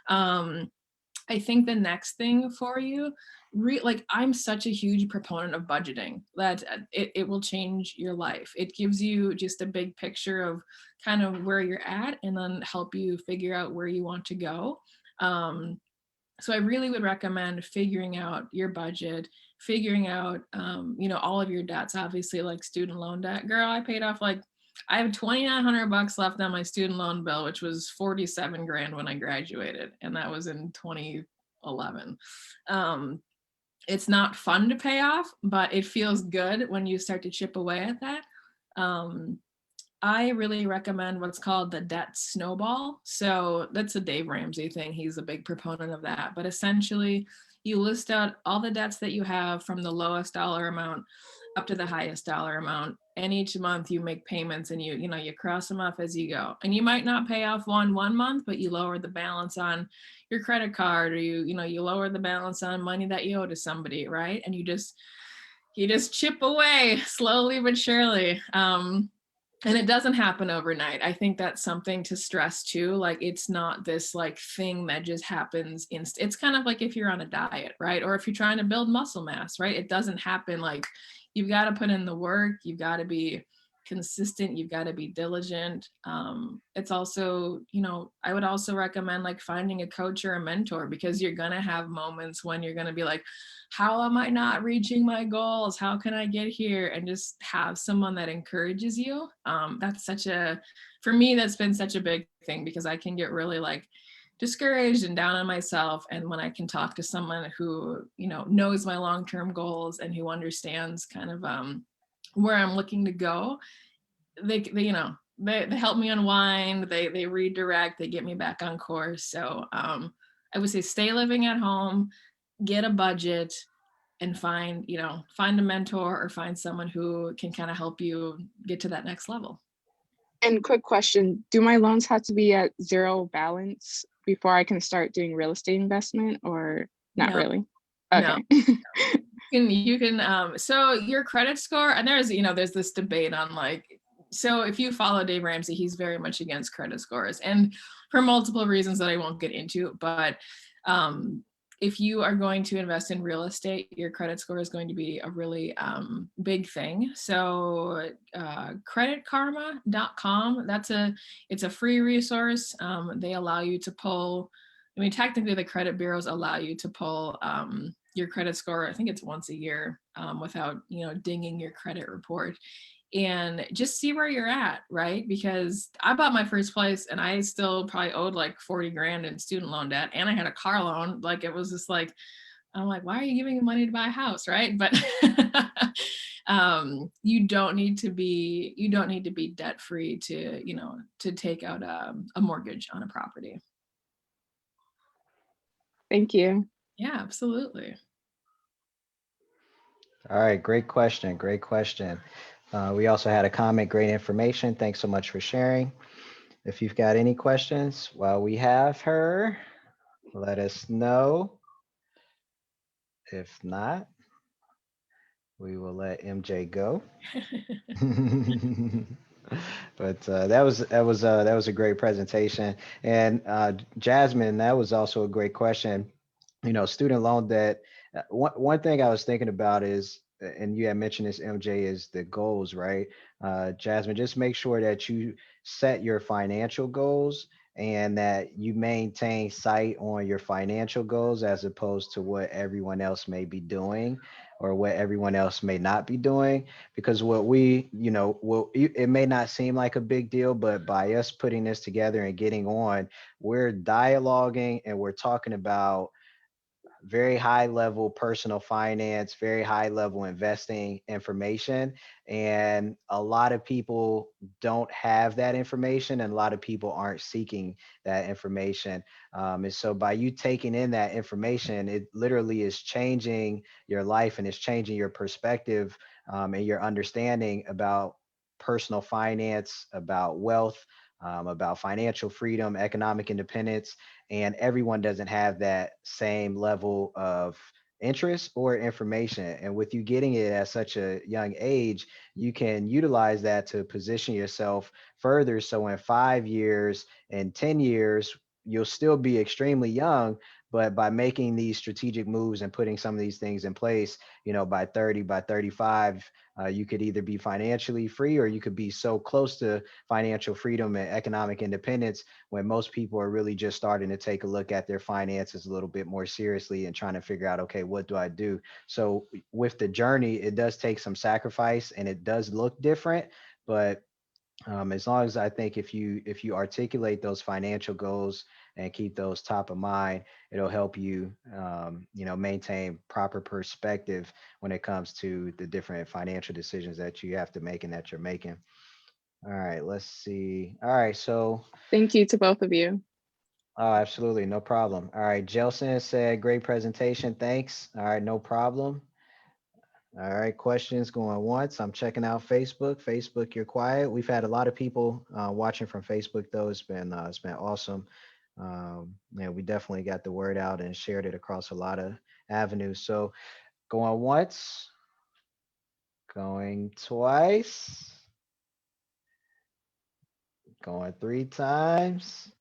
I think the next thing for you, like I'm such a huge proponent of budgeting that it will change your life. It gives you just a big picture of kind of where you're at and then help you figure out where you want to go. So I really would recommend figuring out your budget, figuring out, all of your debts, obviously like student loan debt. Girl, I paid off like, I have $2,900 left on my student loan bill, which was 47 grand when I graduated. And that was in 2011. It's not fun to pay off, but it feels good when you start to chip away at that. I really recommend what's called the debt snowball. So that's a Dave Ramsey thing. He's a big proponent of that. But essentially, you list out all the debts that you have from the lowest dollar amount up to the highest dollar amount. And each month you make payments and you cross them off as you go. And you might not pay off one month, but you lower the balance on your credit card, or you lower the balance on money that you owe to somebody, right? And you just chip away slowly but surely. And it doesn't happen overnight. I think that's something to stress too. Like it's not this like thing that just happens it's kind of like if you're on a diet, right? Or if you're trying to build muscle mass, right? It doesn't happen. Like you've got to put in the work, you've got to be consistent, you've got to be diligent. It's also, I would also recommend like finding a coach or a mentor, because you're gonna have moments when you're gonna be like, how am I not reaching my goals? How can I get here? And just have someone that encourages you. For me, that's been such a big thing, because I can get really like discouraged and down on myself. And when I can talk to someone who, knows my long-term goals and who understands kind of where I'm looking to go, they help me unwind, they redirect, they get me back on course. So I would say stay living at home, get a budget, and find a mentor or find someone who can kind of help you get to that next level. And quick question, do my loans have to be at zero balance before I can start doing real estate investment, or not No, really? no. Okay. You can so your credit score, and there's this debate on like, so if you follow Dave Ramsey, he's very much against credit scores, and for multiple reasons that I won't get into. But if you are going to invest in real estate, your credit score is going to be a really big thing. So creditkarma.com, it's a free resource. They allow you to pull, technically the credit bureaus allow you to pull your credit score, I think it's once a year, without, dinging your credit report, and just see where you're at, right? Because I bought my first place and I still probably owed like 40 grand in student loan debt, and I had a car loan. Like it was just like, I'm like, why are you giving me money to buy a house, right? But You don't need to be debt free to, to take out a mortgage on a property. Thank you. Yeah, absolutely. All right, great question. Great question. We also had a comment, great information. Thanks so much for sharing. If you've got any questions while we have her, let us know. If not, we will let MJ go. But that was a great presentation. And Jasmine, that was also a great question. Student loan debt. One thing I was thinking about is, and you had mentioned this, MJ, is the goals, right? Jasmine, just make sure that you set your financial goals and that you maintain sight on your financial goals as opposed to what everyone else may be doing or what everyone else may not be doing. Because what we, it may not seem like a big deal, but by us putting this together and getting on, we're dialoguing and we're talking about very high level personal finance, very high level investing information. And a lot of people don't have that information, and a lot of people aren't seeking that information. And so by you taking in that information, it literally is changing your life and it's changing your perspective and your understanding about personal finance, about wealth, about financial freedom, economic independence, and everyone doesn't have that same level of interest or information. And with you getting it at such a young age, you can utilize that to position yourself further. So in 5 years and 10 years, you'll still be extremely young, but by making these strategic moves and putting some of these things in place, by 30, by 35, you could either be financially free or you could be so close to financial freedom and economic independence when most people are really just starting to take a look at their finances a little bit more seriously and trying to figure out, okay, what do I do? So with the journey, it does take some sacrifice and it does look different, but as long as I think if you articulate those financial goals and keep those top of mind, it'll help you maintain proper perspective when it comes to the different financial decisions that you have to make and that you're making. All right, let's see. All right, so Thank you to both of you. oh, absolutely, no problem. All right, Jelson said great presentation. Thanks. All right, no problem. All right, questions going once. I'm checking out Facebook. Facebook, you're quiet. We've had a lot of people watching from Facebook, though. It's been awesome. Yeah, we definitely got the word out and shared it across a lot of avenues. So going once, going twice, going three times.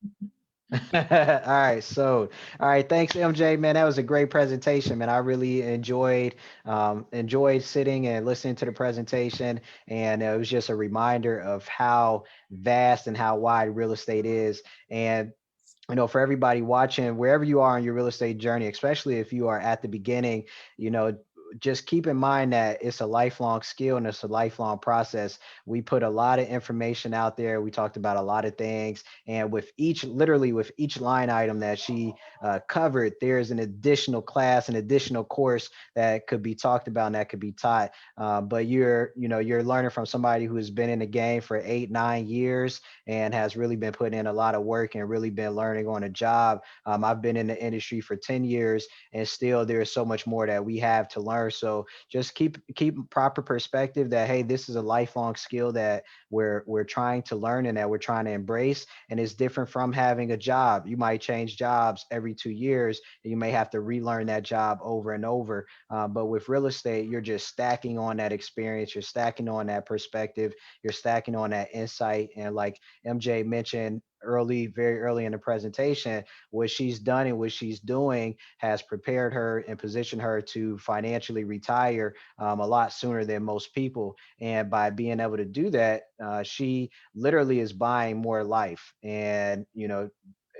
All right, so all right, thanks, MJ, man. That was a great presentation, man. I really enjoyed sitting and listening to the presentation, and it was just a reminder of how vast and how wide real estate is. And for everybody watching, wherever you are on your real estate journey, especially if you are at the beginning, you know, just keep in mind that it's a lifelong skill and it's a lifelong process. We put a lot of information out there. We talked about a lot of things. And literally with each line item that she covered, there's an additional class, an additional course that could be talked about and that could be taught. But you're learning from somebody who has been in the game for 8-9 years and has really been putting in a lot of work and really been learning on a job. I've been in the industry for 10 years and still there's so much more that we have to learn. So just keep proper perspective that, hey, this is a lifelong skill that we're trying to learn and that we're trying to embrace. And it's different from having a job. You might change jobs every 2 years and you may have to relearn that job over and over. But with real estate, you're just stacking on that experience, you're stacking on that perspective, you're stacking on that insight. And like MJ mentioned very early in the presentation, what she's done and what she's doing has prepared her and positioned her to financially retire a lot sooner than most people. And by being able to do that, she literally is buying more life. And,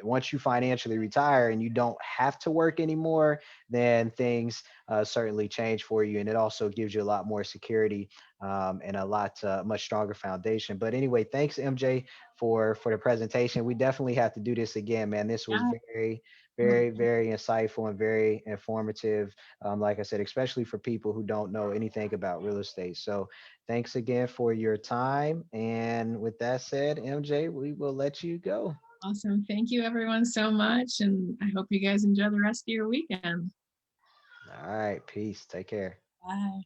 once you financially retire and you don't have to work anymore, then things certainly change for you. And it also gives you a lot more security and a much stronger foundation. But anyway, thanks MJ for the presentation. We definitely have to do this again, man. This was Yeah. very insightful and very informative. Like I said, especially for people who don't know anything about real estate. So thanks again for your time. And with that said, MJ, we will let you go. Awesome. Thank you everyone so much. And I hope you guys enjoy the rest of your weekend. All right. Peace. Take care. Bye.